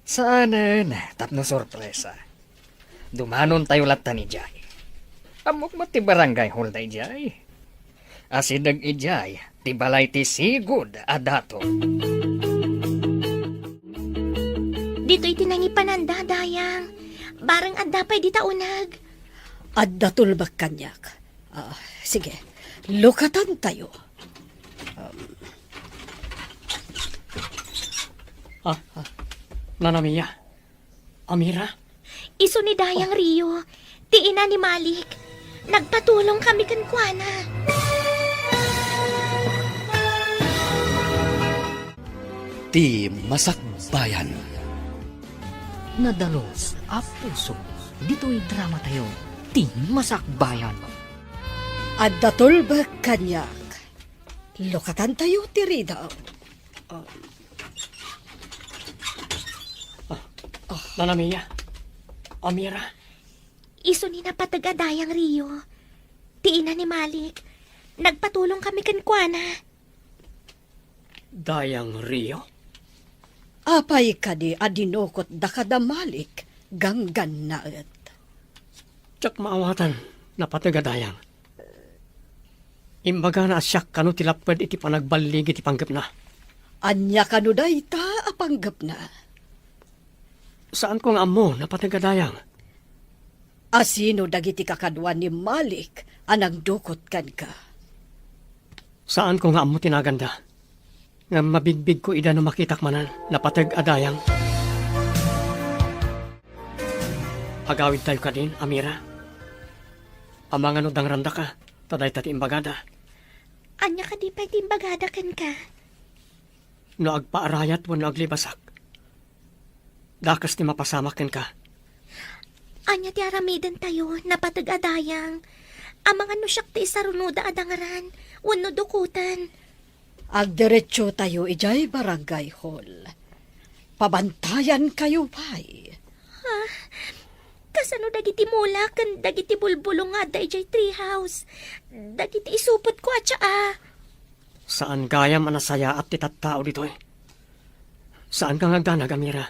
Saanen, tapno sorpresa. Dumanon tayo latan ni Jay. Amok mo ti barangay hall na Jay. Asidag ijay, ti balay ti sigud adato. Dito itinangipananda dayang. Barang adapay di taunag. Adda tulbak kanyak. Sige, lukatan tayo. Nanamiya. Amira. Iso ni Dayang Rio, ti ina ni Malik. Nagpatulong kami kan kuana. Ti Masakbayan. Nadalos a puso. Dito'y drama tayo. Ting Masakbayan. At datulbag kanyak. Lukatan tayo, tirida. Nanamiya. Amira. Iso ni napataga Dayang Rio. Ti ina ni Malik. Nagpatulong kami kan kuana. Dayang Rio. Apay ka di adinokot da kadamalik. Ganggan na et. Tsak maawatan. Napatagadayang. Imbaga na asyak kanu tilapad iti panagbalig iti panggap na. Anya kanuday ta apanggap na. Saan ko nga amo napatagadayang? Asino dagiti kakadwa ni Malik anang dukot kan ka. Saan ko nga amo tinaganda? Nga mabigbig ko ida no makitak manan napatagadayang. Agawid tayo ka din, Amira. Amang ano dang randa ka, taday tati imbagada. Anya ka di pa timbagada kan ka. No agpaarayat wano aglibasak. Dakas ti mapasamakin ka. Anya ti aramidan tayo, napatagadayang. Amang ano siyak ti isarunoda adangaran, wano dukutan. Agdiretso tayo ijay barangay hall. Pabantayan kayo pa'y. Kasano dagiti mula kan dagiti bulbulong nga da ijay treehouse. Dagiti isupot ko at siya. Saan gayam anasaya at titattao dito eh? Saan kang agdanag, Amira?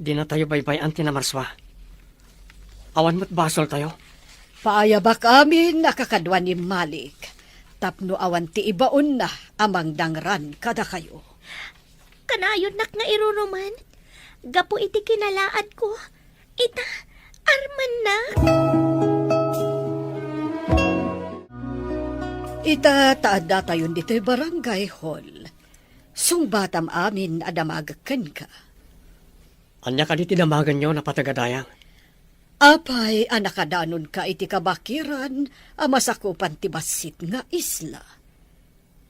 Di na tayo baybayan tinamarswa. Awan mo't basol tayo. Paayabak amin nakakadwa ni Malik. Tapno awan ti ibaon na amang dangran kada kayo. Kanayon nak nga iruruman. Gapo iti kinalaad ko. Ita, arman na. Ita taadda tayon dito'y barangay hall. Sungbatam amin adamagakan ka. Anya ka di tinamagan nyo na patagadayang. Apay anakadanon ka iti kabakiran amasakupan ti basit nga isla.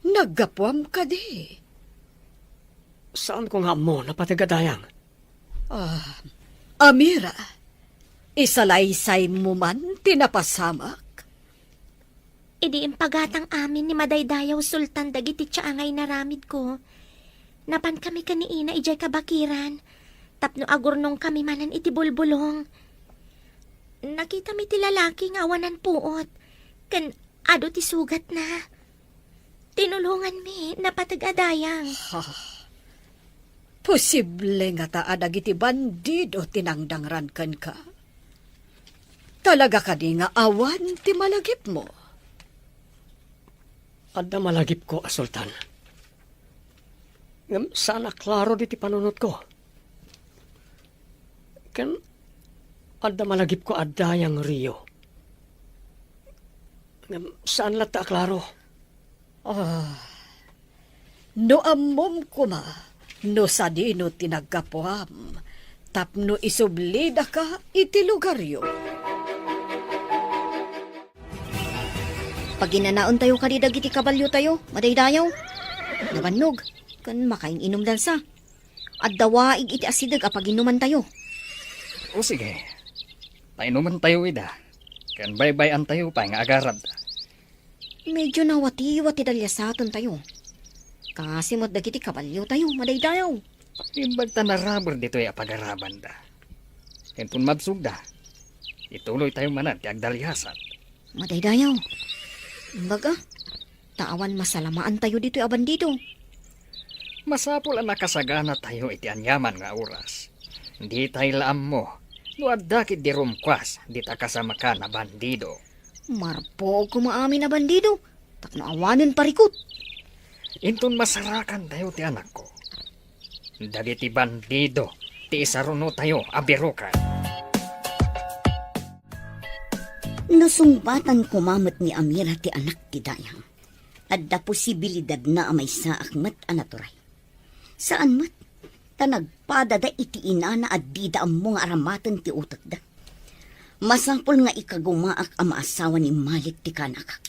Naggapuam ka di. Saan ko nga mo na patagadayang? Amira, isalaysay mo man tinapasamak. Idi impagatang amin ni Madaydayaw Sultan dagiti tiyaangay naramid ko. Napan kami kaniina ijay kabakiran. Tapno agurnong kami manan iti bulbulong. Nakita mi ti lalaki nga awanan puot. Kan ado ti sugat na. Tinulungan mi napatagadayang. Posible nga taadag iti bandido tinangdangran kan ka. Talaga ka di nga awan ti malagip mo. Adda malagip ko, Sultan. Ngam sana klaro di ti panunot ko. Kan adda malagip ko adayang Rio. Ngam saan lata klaro? No ammom kuma, no sadino tinagkapuam, tapno isublida ka iti lugaryo. Pag ginanaon tayo kadidag iti kabalyo tayo, madaydayaw. Nabannog, kan makain inom dansa. At dawaig iti asidag apag inuman tayo. O sige, painuman tayo ida. Kan baybayan tayo pa nga agarad. Medyo nawati-wati dalyasaton tayo. Kasi mo't dagiti kabalyo tayo, madaydayaw. Imbag ta narabor dito ay apagaraban da. Kentun mabsug da. Ituloy tayo manan ti agdalyasan. Madaydayaw. Baga, taan masalamaan tayo dito aban dito. Masapol ang nakasagana tayo iti anyaman nga oras. Di tayo laam mo. Nuadakit di rumkwas, di ta kasama ka na bandido. Marpo kumaamin na bandido. Takno awanin parikot. Intun masarakan tayo ti anak ko. Dagiti bandido, ti isaruno tayo abirukan. Nasungbatan kumamat ni Amira ti anak ti dayang. Adda posibilidad na amay saak mat anaturay. Saan mat? Tanagpada da iti inana at dida ang mga aramatan ti utak da. Masapol nga ikagumaak ang maasawa ni Malik ti kanakak.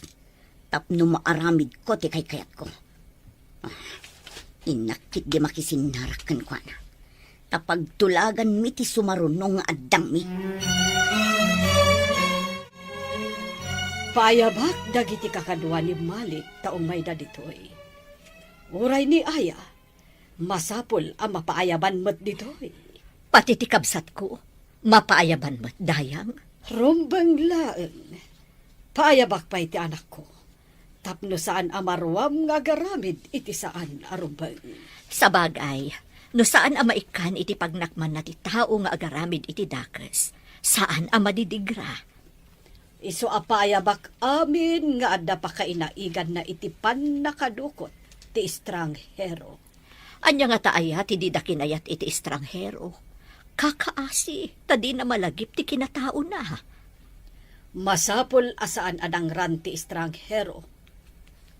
Tapno maaramid ko ti kay kayat ko. Inakit di makisinarakan ko na. Tapagtulagan mi ti sumarunong nga addang mi. Paayabak dagiti kakadwa ni Malik taong may daditoy. Uray ni Aya, masapol ang mapaayaban mo't ditoy. Pati ti kabsat ko, mapaayaban mo't dayang. Rumbang laeng, paayabak pa iti anak ko. Tapno saan amarwam nga garamid iti saan arumbang. Sa bagay, no saan ang maikan iti pagnakman na ti tao nga agaramid iti dakes, saan ang madidigra. Iso apayabak amin nga adda pa kainaigan na iti pan nakadukot ti estranghero. Anya nga taaya ti di da kinayat iti estranghero. Kakaasi, tadi na malagip ti kinatao na. Masapol asaan adang ran ti estranghero.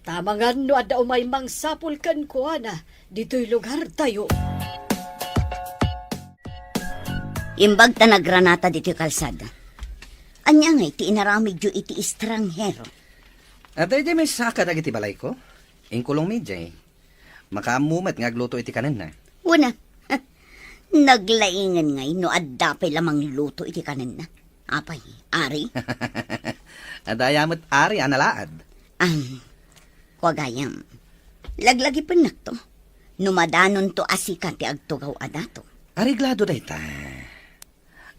Tamangan no adda umay mangsapol kan kuana dito'y lugar tayo. Imbag ta nagranata dito kalsada. Anya nga iti inaramid yu iti estranghero. At ay may saka dagiti balay ko. Ingkulong medjay. Makamumat nga agluto iti kanan na. Una, naglaingan ngay no adda pa'y lamang luto iti kanan na. Apay, ari? Adayamot ari analaad. Kuagayam. Laglagi pa to. Numadanon to asikan ti agtugaw adato. Ariglado day ta.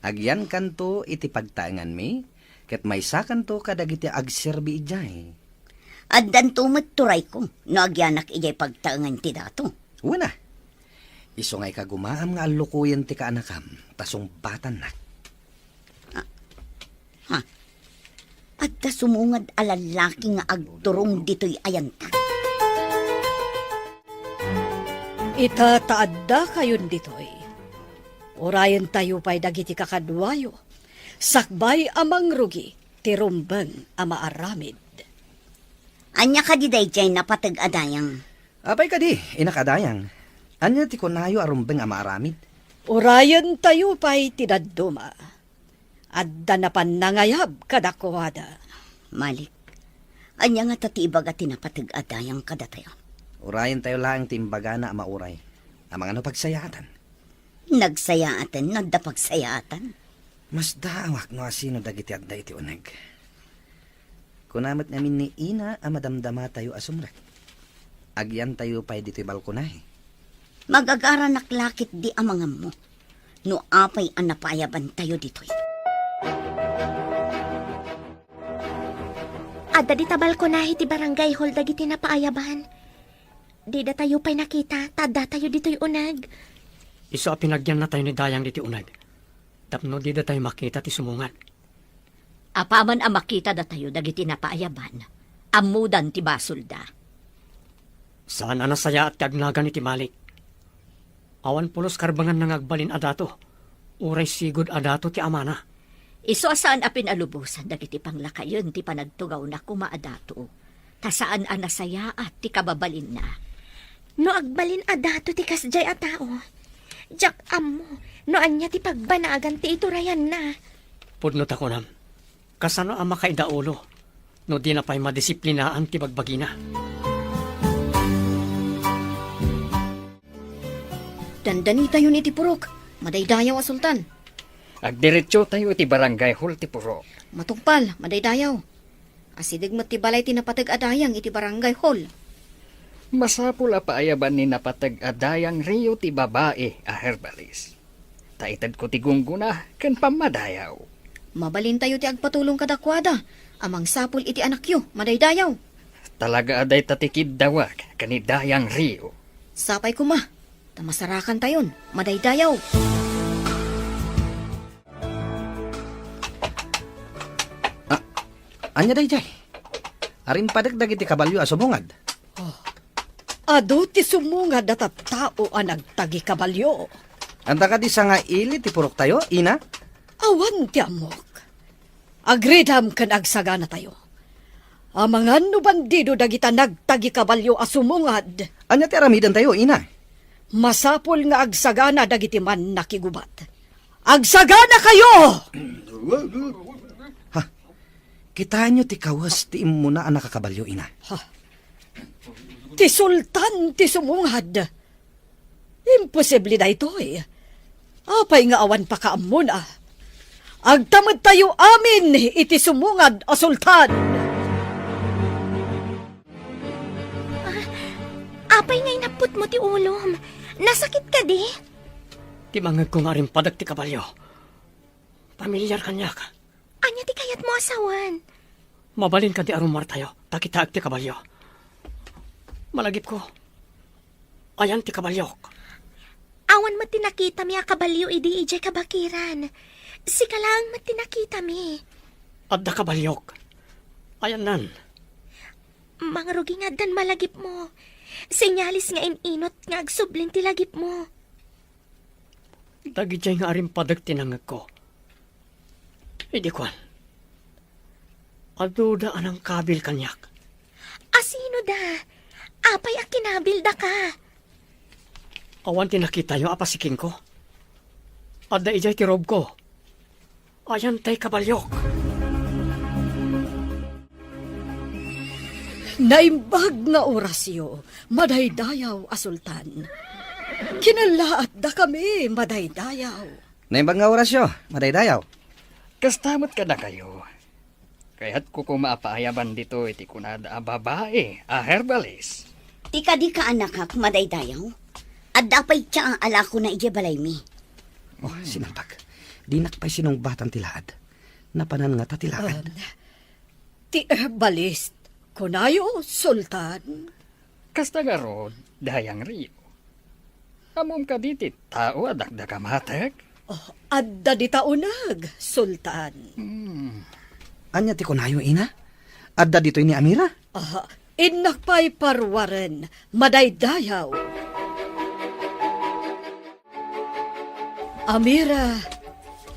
Agyan kanto iti pagtaangan mi, ket may sakanto kadagiti agserbi ijay. Addan tumat turay ko, no agyanak ijay pagtaangan ti dato. Una, iso ngay kagumaam nga alukuyan ti kaanakam, tasong batan na. Adda sumungad alalaki nga agturong dito'y ayanta. Itataadda kayon ditoy. Orayan tayo pa'y dagiti kakadwayo. Sakbay amang rugi, tirumbang ama aramid. Anya ka di dayjay napatag adayang. Apay ka di, inakadayang. Anya ti kunayo arumbeng ama aramid. Orayan tayo pa'y tinaduma. Adda na panangayab kadakwada. Malik, anya nga tatiibag at tinapatag adayang kadatayo. Urayan tayo lang timbaga na ama uray. Amang ano pagsayatan. Nagsayaatan, nagdapagsayaatan. Mas daawak no asino dagiti adda iti uneg. Kunamat namin ni Ina ang madamdama tayo asumrek. Agyan tayo pa'y dito'y balkonay. Magagara naklakit di amangam mo. No apay ang napayaban tayo dito'y. Adda di tabal ko na iti barangay hall dagiti napaayaban. Di da tayo pa'y nakita, tada tayo dito'y unag. Iso a pinagyan na tayo ni Dayang diti unag. Tapno di da tayo makita ti sumungat. Apaman ang makita da tayo dagiti napaayaban. Amudan ti basulda. Saan anasaya at kagnagan iti Malik. Awan pulos karbangan nang agbalin adato. Uray sigod adato ti amana. Iso asaan a pinalubusan dagiti panglakayon ti panagtugaw na kumaadato. Tasaan a nasaya at ti kababalin na. No agbalin adato ti kasjay a tao. Jak amo, no anya ti pagbanagan ti iturayan na. Pudno ta kunam. Kasano ang makaidaulo. No di na pa'y madisiplinaan ti bagbagina. Dandani tayo ni Tipurok. Madaydayaw a sultan. Agdiretso tayo iti barangay hall ti Purok. Matungpal, madaydayaw. Asidig mo ti balay tinapatag adayang iti barangay hall. Masapul a paayaban ni napatag adayang Rio ti babae a herbalis. Taitad ko ti gungguna ken pamadayaw. Mabalin tayo ti agpatulong kadakwada. Amang sapul iti anak yo, madaydayaw. Talaga aday tatikid dawag kani dayang Rio. Sapay kuma. Tamasarakan tayon, madaydayaw. Anya day jay. Arin padagdag iti kabalyo asumungad. Ado ti sumungad at tao ang nagtagi kabalyo. Anta ka di sa nga ili ti purok tayo, Ina? Awan ti amok. Agridam kan agsagana tayo. Amangan no bandido dagita nagtagi kabalyo asumungad. Anya ti aramidan tayo, ina. Masapol nga agsagana dagiti man nakigubat. Agsagana kayo! Kitaan nyo ti kawas ti imuna ang nakakabalyo, ina. Ti sultan ti sumungad. Imposible na ito eh. Apay nga awan pa kaamon ah. Agtamad tayo amin iti sumungad a sultan. Apay ngay naput mo ti ulom. Nasakit ka di? Ti mangag ko nga rin padag ti kabalyo. Pamilyar kanyak. Anya ti kayat mo asawan? Mabalin ka ti arumar tayo. Takitaag ti kabalyo. Malagip ko. Ayan ti kabalyok. Awan mo tinakita mi akabalyo idi ijay kabakiran. Sika lang mo tinakita mi. Adda kabalyok. Ayan nan. Mga rugi nga dan malagip mo. Senyalis nga inot nga agsublin ti lagip mo. Dagijay nga rin padag tinangag ko. Hindi kwan. Aduda anang kabil kanyak. Asino da? Apay akinabil da ka. Awan tinakita yung apasikin ko. Adda ijay ti rob ko. Ayan tay kabalyok. Naimbag nga orasyo, madaydayaw a sultan. Kinalaat da kami, madaydayaw. Naimbag nga orasyo, madaydayaw. Kastamot ka na kayo. Kaya't ko kumapaayaban dito iti kunada a babae, a herbalis. Tika di ka anak kak madaydayaw. At dapay tiya ang ala ko na ijabalay mi. Oh, sinampag. Dinak pa'y sinong batang tilaad. Napanan nga tatilaad. Ti herbalist, kunayo, sultan. Kasta nga rod, dayang Rio. Amom ka diti, tao adakda ka matag. Oh, adda di taunag, sultan. Anya ti kunayo, ina? Adda dito ni Amira? Inak pa'y parwaren, madaydayaw. Amira,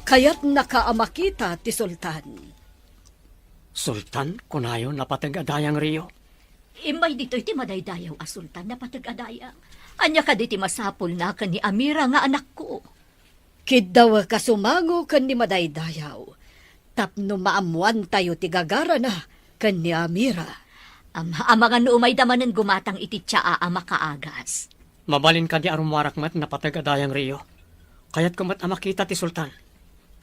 kaya't nakaamakita ti sultan. Sultan, kunayo napatagadayang Rio. Imay dito iti madaydayaw a sultan na patag-adayang. Anya ka diti masapol na ka ni Amira nga anak ko. Kidaw ka sumango kan ni madaydayaw. Tapno maamuan tayo ti gagara na kan ni Amira. Mga nuumay damanan gumatang iti tsaa a makaagas. Mabalin ka di arumarak mat napatagadayang Rio. Kaya't kumat amakita ti sultan.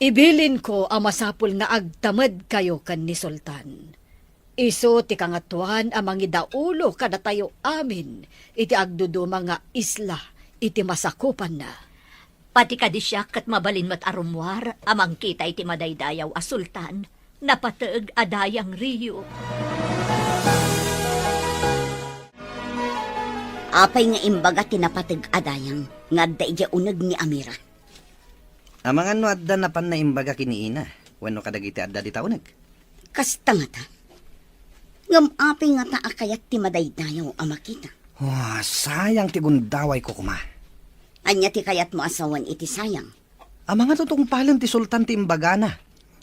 Ibilin ko ang masapul nga agtamad kayo kan ni sultan. Iso ti kangatuan amang idaulo kada tayo amin iti agdudo mga isla iti masakupan na. Pati ka di siya kat mabalin mat arumwar amang kita iti madaydayaw a sultan na patag adayang Rio. Apay nga imbaga tinapatag adayang nga da ija unag ni Amira. Amang ano adda napan na imbaga kini ina. Wano kadagiti adda di taunag. Kasta nga ta. Ngam apay nga ta akayat ti madaydayaw amakita. Oh, sayang ti gundaway ko kuma. Anya ti kayat mo asawan iti sayang. Amang nga tutong palan ti sultan ti imbaga na.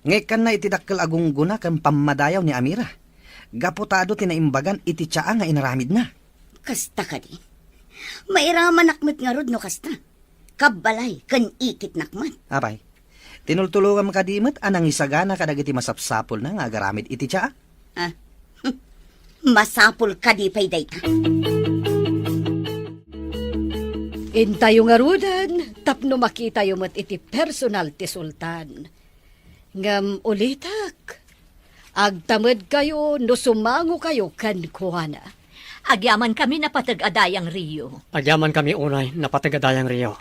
Ngayon na iti dakkel agungguna kan pamadayaw ni Amira. Gaputado tinaimbagan iti tsaa nga inaramid na. Kasta ka di. Mairaman nakmet nga rod no kasta. Kabalay kan ikit nakman. Apay, tinultulungan makadimot anang isagana kadagiti masapsapol na nga agaramid iti tsaa. Masapul ka di pay day ka. Intayo nga rudan, tapno makita yung mat iti personal ti sultan. Ngam ulitak, agtamad kayo no sumango kayo kan kuwana. Agyaman kami na patag-adayang Rio. Agyaman kami unay napatagadayang Rio.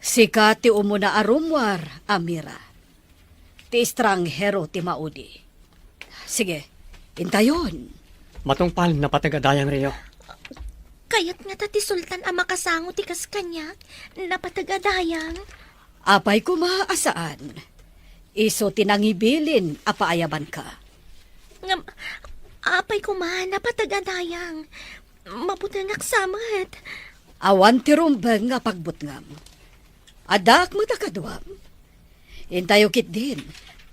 Sika ti umuna arumwar, Amira. Ti estranghero ti maudi. Sige, intayon. Matungpal napatagadayang Rio. Kayat nga ta ti sultan ang makasango ti kaskanyak. Napatagadayang. Apay kumaasaan. Iso tinangibilin apaayaban ka. Ngam, apay kuman napatagadayang. Mabutang aksamat. Awan ti rumbeng nga pagbutngam. Adak mo takadwam. Intayo kit din.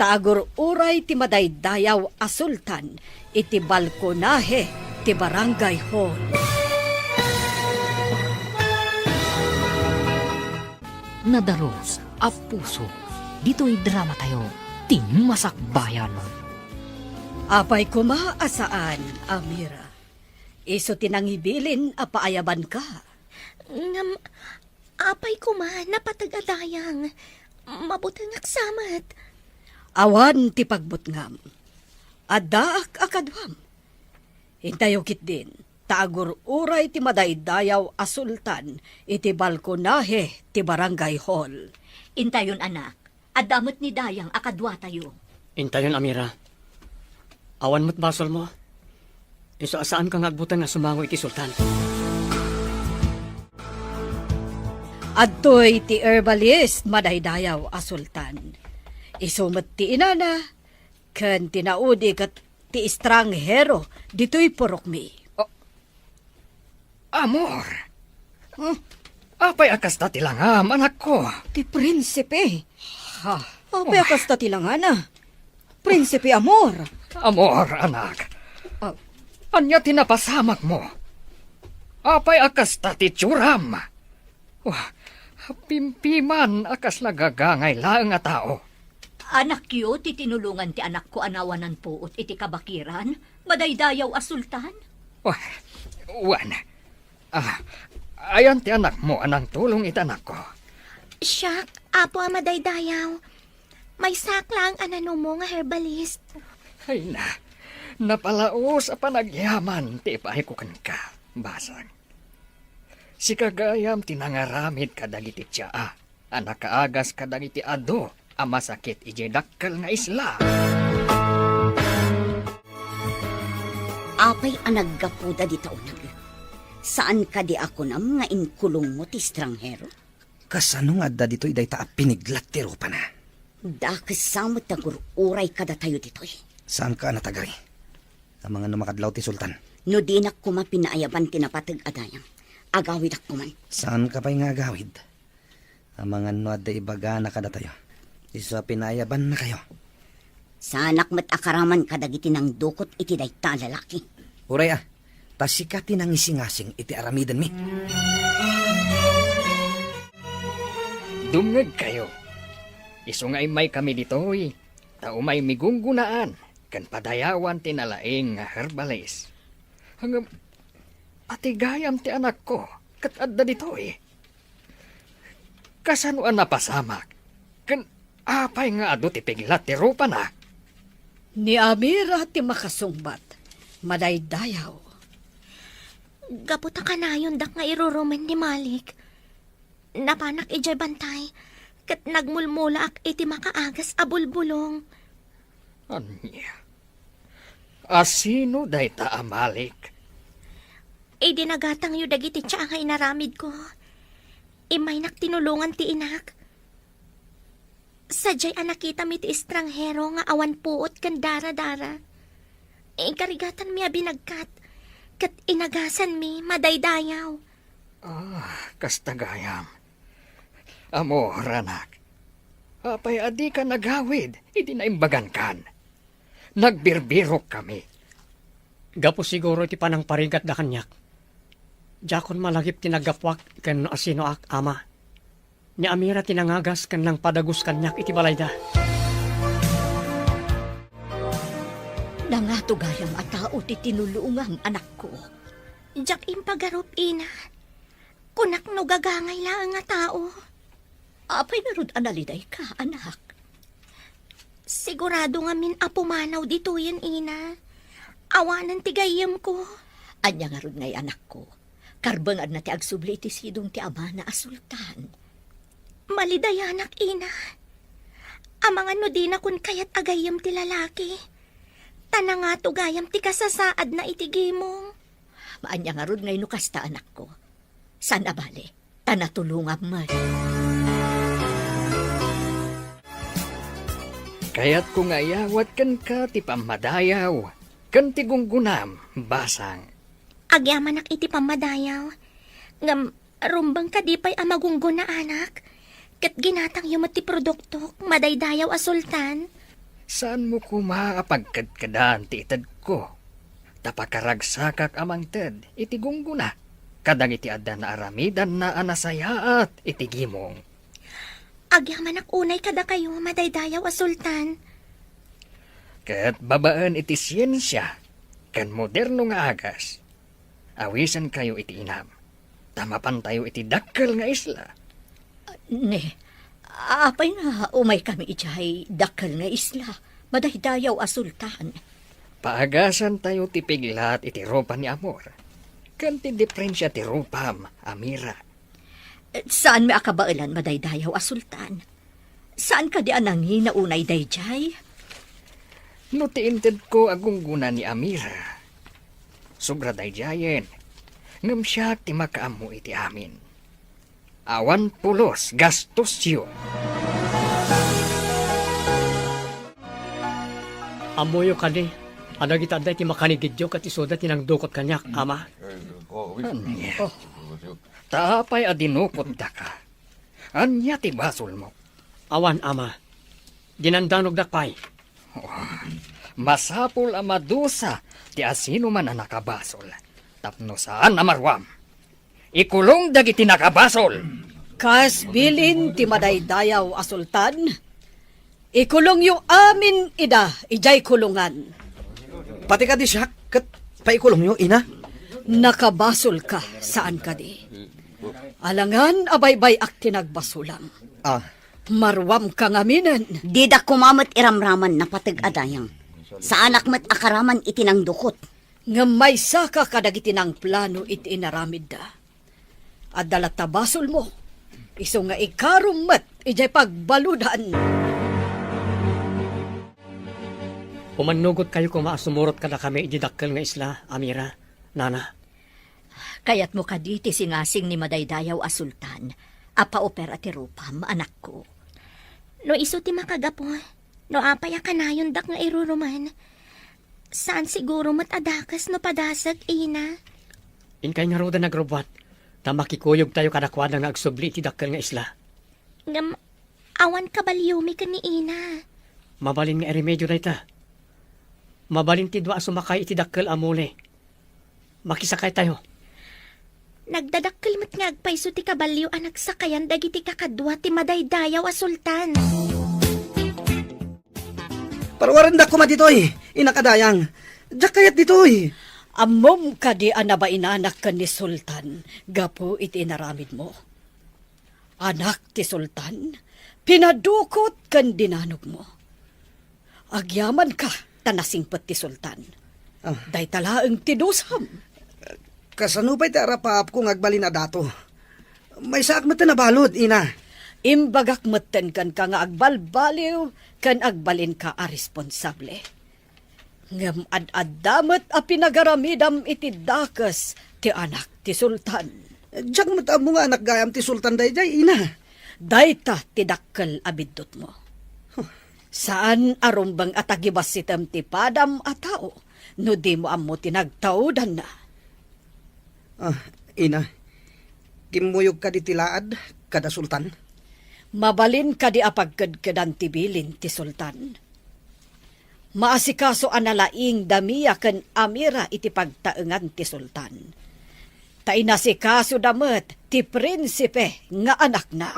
Tagor uray ti madaydayaw a sultan iti balkonahe ti barangay hall. Nadaros a puso. Dito'y drama tayo. Tingmasakbayan. Apay kumaasaan, Amira. Iso tinangibilin a paayaban ka. Ngam, apay ko man, napatagadayang. Mabutang aksamat. Awan ti pagbutngam. Adaak akadwam. Hintayokit din. Tagor uray ti madaydayaw a sultan iti balkonahe ti barangay hall. Intayon anak, adamot ni Dayang akadwa tayo. Intayon, Amira. Awan mo't basol mo. Iso asaan kang agbutan nga sumango iti sultan. Adtoy ti herbalist madaydayaw a sultan. Isumat ti inana, ken tinaudi kat ti estranghero dito'y purokmi. Amor! Apay akas ta tilangam, anak ko. Ti prinsipe. Ha? Apay akas ta tilangana. Prinsipe Amor. Amor, anak. Ah. Anya tinapasamak mo. Apay akas ta ti tsuram. Wah, pimpiman akas nagagangay lang nga tao. Anak yu, ti tinulungan ti anak ko anawanan po at iti kabakiran, madaydayaw a sultan. Wah, wan. Ayan ti anak mo, anang tulong iti anak ko. Siyak, apo amadaydayaw. May saklang anano mo nga herbalist. Ay na, napalaos a panagyaman ti ipahikukan ka, basag. Si kagayam tinangaramid kadagiti tsaa, anak kaagas kadagiti ado, ang masakit ije dakkel nga isla. Apay anaggapuda di taunag. Saan ka di ako nam nga inkulong mo ti estranghero? Kasano nga adda dito'y day ta piniglat ti rupa na. Dakasamot tagur uray kada tayo ditoy. Saan ka natagay? Ang mga numakadlaw ti sultan. No di na kuma pinaayaban tinapatag adayang. Agawid ako man. Saan ka pa'y nga agawid? Ang mga nuadda ibaga na kada tayo. Isa pinayaban na kayo. Sanak mat akaraman kadagiti ng dukot iti dayta lalaki. Uray tasikati nang isingasing iti aramidan mi. Dungag kayo. Isungay may kami ditoy. Tao may migunggunaan. Kan padayawan tinalaing nga herbalist. Hanggang atigayam ti anak ko. Kat adda ditoy. Kasanuan na pasamak. Kan apay nga ado ti piglat ti rupa na. Ni Amira ti makasungbat. Madaydayaw. Gaputa ka na yun dak nga irurumen ni Malik. Napanak ijay bantay. Kat nagmulmula ak iti makaagas abulbulong. Anya? Asino day ta amalik? Dinagatang yu dagiti tiya nga inaramid ko. Imay tinulungan ti inak. Sadyay anakita mi ti estranghero nga awan puot kan dara-dara. Karigatan mi binagkat. Kat inagasan mi madaydayaw. Kastagayam. Amor, anak. Apay adi ka nagawid, iti naimbagan kan. Nagbirbirok kami. Gapo siguro iti panang parigat da kanyak. Jakon malagip tinagapwak kan asino ak ama. Ni Amira tinangagas kan lang padagus kanyak iti balayda. Nangatugayang a tao ti tinulungang anak ko. Jak impagarup ina. Kunak no gagangay lang nga tao. Apay narod analiday ka, anak. Sigurado nga min apumanaw dito yan ina. Awanan ti gayam ko. Anya nga rod ngay anak ko. Karbangad na ti agsubli ti sidong ti ama na asultan. Malidayanak ina. Amangan no di na kun kayat agayam ti lalaki. Tana nga to gayam ti kasasaad na itigimong. Maanya nga rod ngay nukasta anak ko. Sana bale, tanatulungam man. Kaya't kung ayawat kan ka ti pamadayaw, kan ti gunggunam, basang. Agyamanak iti pamadayaw. Ngam, rumbang kadipay amagunggo na anak. Kat ginatang yung ti produkto, madaydayaw a sultan. Saan mo ko maapagkadkadaan ti itad ko? Tapakaragsakak amang ted, itigunggo na. Kadang iti adda na aramidan na anasaya at itigimong. Agyaman ak unay kada kayo, madaydayaw a sultan. Kat babaan iti siyensya, kan moderno nga agas. Awisan kayo iti inam. Tamapan tayo iti dakkel nga isla. Ne, apay nga umay kami ijay dakkel nga isla. Madaydayaw a sultan. Paagasan tayo ti piglat iti ropa ni Amor. Kan ti diferensya ti ropam, Amira. Saan may akabailan madaydayaw a sultan? Saan ka di anangi na unay dayjay? No tiinted ko agungguna ni Amira. Sobra dayjayen. Ngam siya ti makaamo iti amin. Awan pulos gastos yun. Amoyo ka di. Adag itaday ti makanigidyo kat isoda tinang dukot kanyak, ama. Anya. Tapay adinukot da ka. Anya ti basol mo. Awan, ama. Dinandanog dakpay. Masapul ang madusa ti asino man ang nakabasol. Tapno saan amarwam. Ikulong dagiti nakabasol. Kas bilin ti madaydayaw a sultan. Ikulong yung amin ida, ijay kulungan. Pati ka di siya, kat paikulong nyo, ina. Nakabasol ka, saan ka di? Alangan abaybay ak tinagbasulang. Ah, Marwam ka ngaminan. Di da kumamot iramraman na patag adayang. Sa anak mat akaraman itinang dukot. Nga may saka kadagiti ng plano iti inaramid da. At dalatabasol mo. Iso nga ikarum mat, ijay pagbaludan. Umanugot kayo kung maasumurot ka na kami ididakkel nga isla, Amira, Nana. Kayat mo kaditi singasing ni madaydayaw a sultan. Apa opera ti rupam, anak ko. No iso ti makagapo. No apay kanayon dak nga iruruman. Saan siguro matadakas no padasag, ina? Inkay nga roda nagrobwat. Ta makikuyog tayo kadakwada nga agsubli ti dakkel nga isla. Ngam, awan kabalyumi ka ni ina. Mabalin nga remedyo na ita. Mabalin ti dwa sumakay iti dakkel amuli. Makisakay tayo. Nagdadakkel mo't nga agpaiso ti kabalyo anak sakayan dagiti kakadwa ti madaydayaw a sultan. Parwaran da kuma ditoy, inakadayang. Diyak kayat ditoy. Amom ka di anaba inanak ka ni sultan. Gapo iti inaramid mo. Anak ti sultan, pinadukot kan dinanog mo. Agyaman ka, tanasingpet ti sultan. Day talaang tidusam. Kasanupay ti arapap kung agbalin na dato. May saak mata na balod, ina. Imbagak meten kan ka nga agbalbaliw, kan agbalin ka a responsable. Ngam ad-adamet a pinagaramidam iti dakas ti anak ti sultan. Diyak mata mo nga anak gayam ti sultan dayjay, ina. Dayta ti dakkel abidot mo. Saan arumbang atagibas sitem ti padam a tao, no di mo ammo tinagtaudan na. Ina, kimuyog ka di tilaad, kada sultan. Mabalin ka di apagkadkadan ti bilin ti sultan. Maasikaso analaing damiya ken Amira iti pagtaengan ti sultan. Ta inasikaso damet ti prinsipe nga anak na.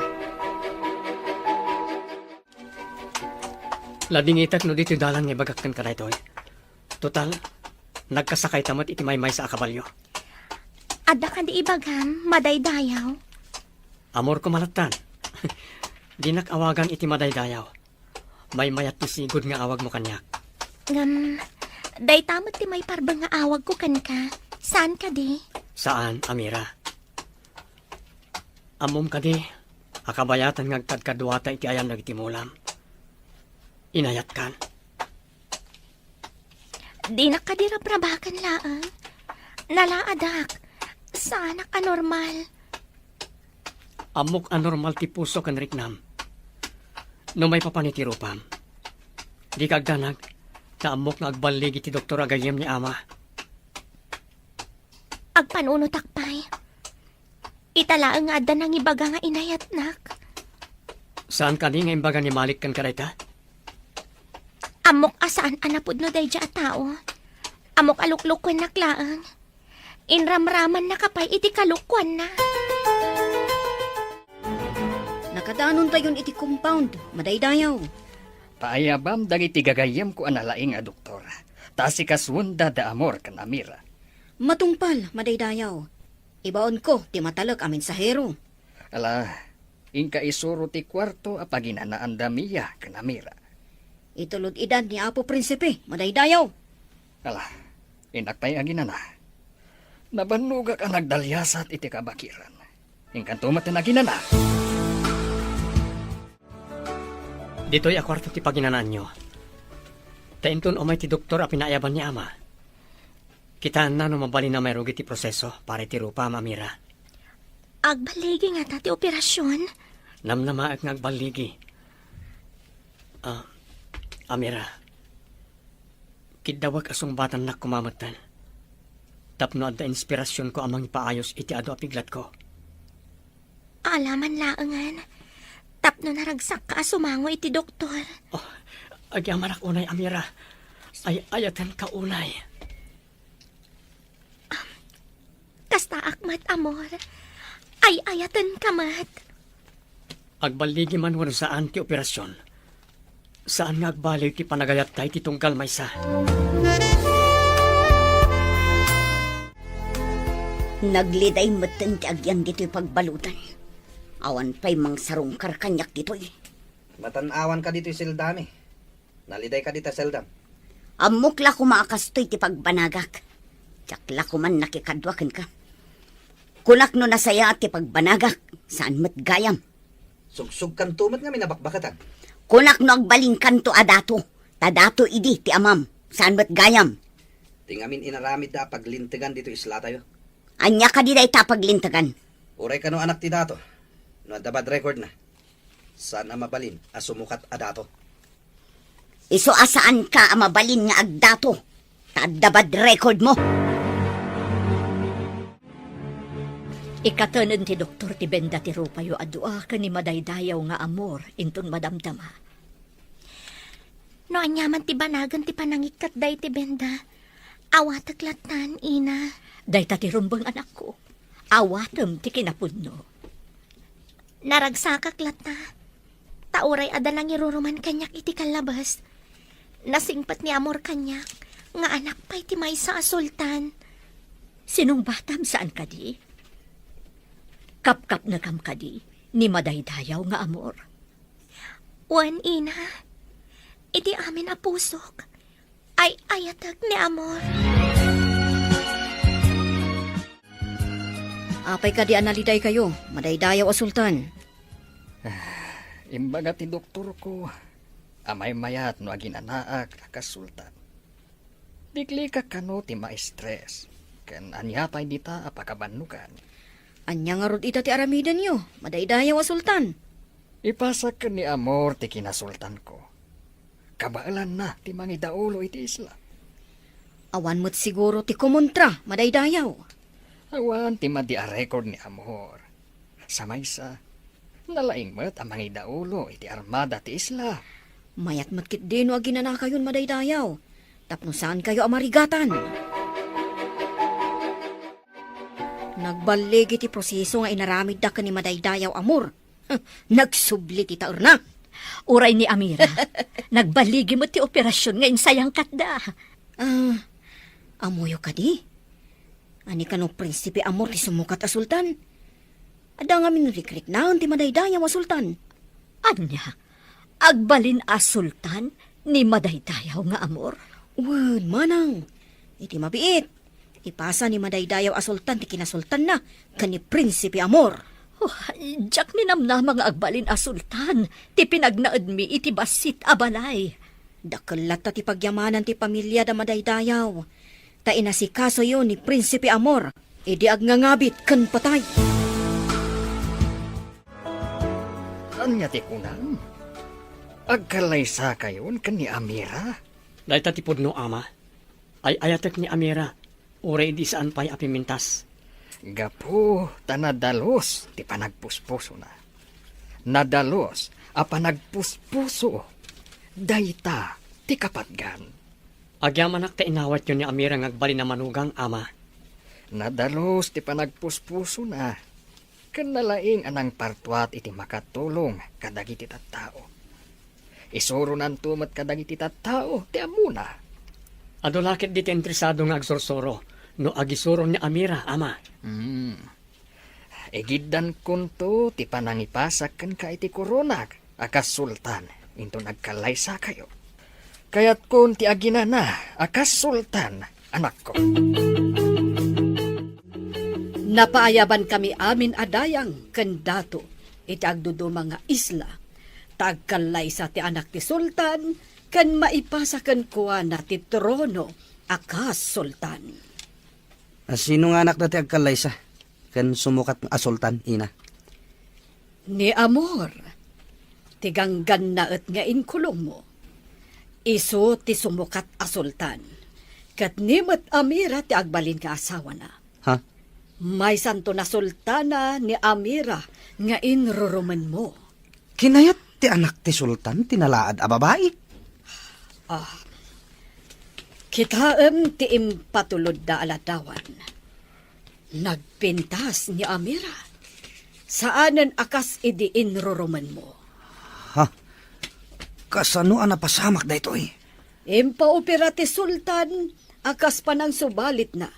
Ladingitak no dito dalan nga bagakkan ka na ito. Total, nagkasakay tamat iti maymay sa akabalyo. Adda ka di ibagam, madaydayaw. Amor ko malatan. Di nakawagan iti madaydayaw. May mayat ti sigod nga awag mo kanyak. Ngam, day tamot ti may parbang nga awag ko kan ka. Saan ka di? Saan, Amira? Amom ka di. Akabayatan nga kadkadwata iti ayan nagitimulam. Inayat kan. Di nakadirabrabakan laang. Nalaadak. Saan ka normal? Amok anormal ti puso kan riknam. No may papanitiropam. Di kagdanag, na amok nga agbaligi ti doktor agayem ni ama. Agpanuno takpay. Italaang nga adda nang ibaga nga inayat nak. Saan ka di nga imbaga ni Malik kan karayta? Amok asaan anapod no day dya tao. Amok aluklukwan na klaang. Inramraman na kapay iti kalukwan na. Nakadanon tayon iti compound, madaydayaw. Paayabam dagiti gagayem ko analaing a doktor. Ta si kaswanda da amor kan Amira. Matungpal, madaydayaw. Ibaon ko, ti matalak amin sa hero. Ala, inka isuro ti kwarto a paginanaan damiya kan Amira. Itulod edad ni Apo Prinsipe, madaydayaw. Ala, inakpay agina na. Nabanuga ka nagdalyasat iti kabakiran. Inkantumat na ginana. Dito'y akwarto ti paginanaan nyo. Tainton umay ti doktor a pinaayaban ni ama. Kitaan na no mabali na may rugi ti proseso para ti rupa Amira. Agbaligi nga ta ti operasyon. Namnamaak nga agbaligi. Amira, kidawag asong batan na kumamatan. Tapno at da inspirasyon ko amang ipaayos iti ado apiglat ko. Alaman laangan. Tapno naragsak ka sumango iti doktor. Oh, agyamarak unay, Amira. Ay ayatan ka unay. Kasta akmat amor. Ay ayatan kamat. Agbaligi man wano saan ti operasyon. Saan nga agbaliw ti panagayat tayo ti tunggal maysa. Nagliday matan ti agyan dito'y pagbalutan. Awan pa'y mang sarungkar kanyak dito'y. Matanawan ka dito seldami. Naliday ka dito seldam. Amok la kumakastoy ti pagbanagak. Tsak la kuman nakikadwakan ka. Kunak no nasaya ti pagbanagak. Saan mat gayam? Sugsug kan tumat nga minabakbakatan. Kunak no agbaling kanto adato. Tadato idi ti amam. Saan mat gayam? Tingamin inaramid da paglintigan dito isla tayo. Anya ka di day tapaglintagan. Uray ka no anak ti dato. No adabad record na. Saan na mabalin asumukat adato. Iso asaan ka amabalin nga agdato. Tadabad record mo. Ikatanan ti doktor ti benda ti rupayo adua ka ni madaydayaw nga amor inton madamdama. No anyaman ti banagan ti panangikat day ti benda. Awataklatan, ina. Day ta ti rumbang anak ko. Awatem ti kinapudno. Naragsakak lata. Tauray adalang iruruman kanyak iti kalabas. Nasingpat ni amor kanyak. Nga anak pa'y ti may sa asultan. Sinong batam saan ka di? Kapkap na kam ka di ni madaydayaw nga amor. Wan, ina. Iti amin a pusok. Ay ayatag ni amor. Apay ka di analiday kayo, madaydayaw a sultan. Imbaga ti doktor ko. Amay mayat no aginanaak kasultan. Dikli ka kano ti ma-stress. Ken anyapay dita apakabanukan. Anya nga rod ita ti aramidan nyo, madaydayaw a sultan. Ipasak ka ni amor ti kinasultan ko. Kabaalan na ti mangidaulo iti isla. Awan mo't siguro ti kumontra, madaydayaw. Awan ti madi a record ni amor. Sa maysa, nalaing met ang mangidaulo iti armada ti isla. Mayat matkit din o aginana kayon madaydayaw. Tapno saan kayo amarigatan? Nagbalig iti proseso nga inaramid da ka ni madaydayaw amor. Nagsubli ti taor na. Uray ni Amira. Nagbaligi mo ti operasyon nga insayang katda. Amuyo ka di? Ani ka no prinsipe amor ti sumukat a sultan? Ada nga minrikrik na ti madaydayaw a sultan. Anya, agbalin a sultan ni madaydayaw nga amor. Wen, manang. Iti mabiit. Ipasa ni madaydayaw a sultan ti kinasultan na kani prinsipe amor. Oh, jak ni namnama nga agbalin a sultan. Ti pinagnaad mi iti basit a balay. Dakelat ta ti pagyamanan ti pamilya da madaydayaw. Ta inasikaso yun ni prinsipe amor. Idi agnangabit ken patay. Anya ti kunam? Agkalaysa kayon kan ni Amira? Dahil tatipod no ama. Ay ayatek ni Amira. Uray di saan pa'y apimintas. Gapo, tanadalos, ti panagpuspuso na. Nadalos, a panagpuspuso. Dayta, ti ti kapatgan. Agyaman ti inawat yun ni Amira ngagbali na manugang, ama. Nadalos ti panagpuspuso na. Kanalaing anang partwat iti makatulong kadagiti tattao. Isuro nan tumat kadagiti tattao ti amuna. Adulakit di ti interesado nga agsorsoro, no agisuro ni Amira, ama. Egiddan kunto ti panangipasak ken ka iti koronak akas sultan into nagkalaysa kayo. Kaya't kun ti aginana akas sultan anak ko. Napaayaban kami amin adayang kandato iti agdudu mga isla. Tagkalay sa ti anak ti sultan kan maipasa kan kuha na ti trono akas sultan. Sino nga anak na ti agkalaysa? Kan sumukat nga sultan, ina. Ni Amor, tiganggan na at nga inkulong mo. Iso ti sumukat a sultan. Kat nimot Amira ti agbalin ka asawa na. Ha? May santo na sultana ni Amira nga inruruman mo. Kinayat ti anak ti sultan, tinalaad a babae. Kitaem ti impatulod da aladawan. Nagpintas ni Amira. Saanan akas idi inruruman mo. Ha? Kasano ang napasamak da ito eh? Impaopera ti sultan akas panang subalit na.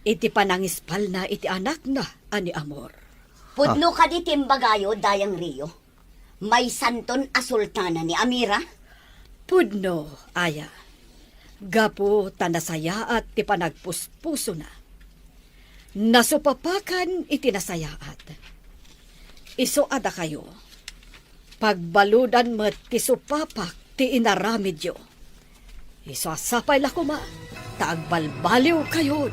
Iti panangispal na iti anak na ani Amor. Pudno ka di timbagayo, dayang Rio. May santon a sultana ni Amira. Pudno, aya. Gapo tanasayaat ti panagpuspuso na. Nasupapakan iti nasayaat. Iso ada kayo. Pagbaludan mo ti supapak ti inaramidyo. Iso asapay lakuma. Taagbalbaliw kayo.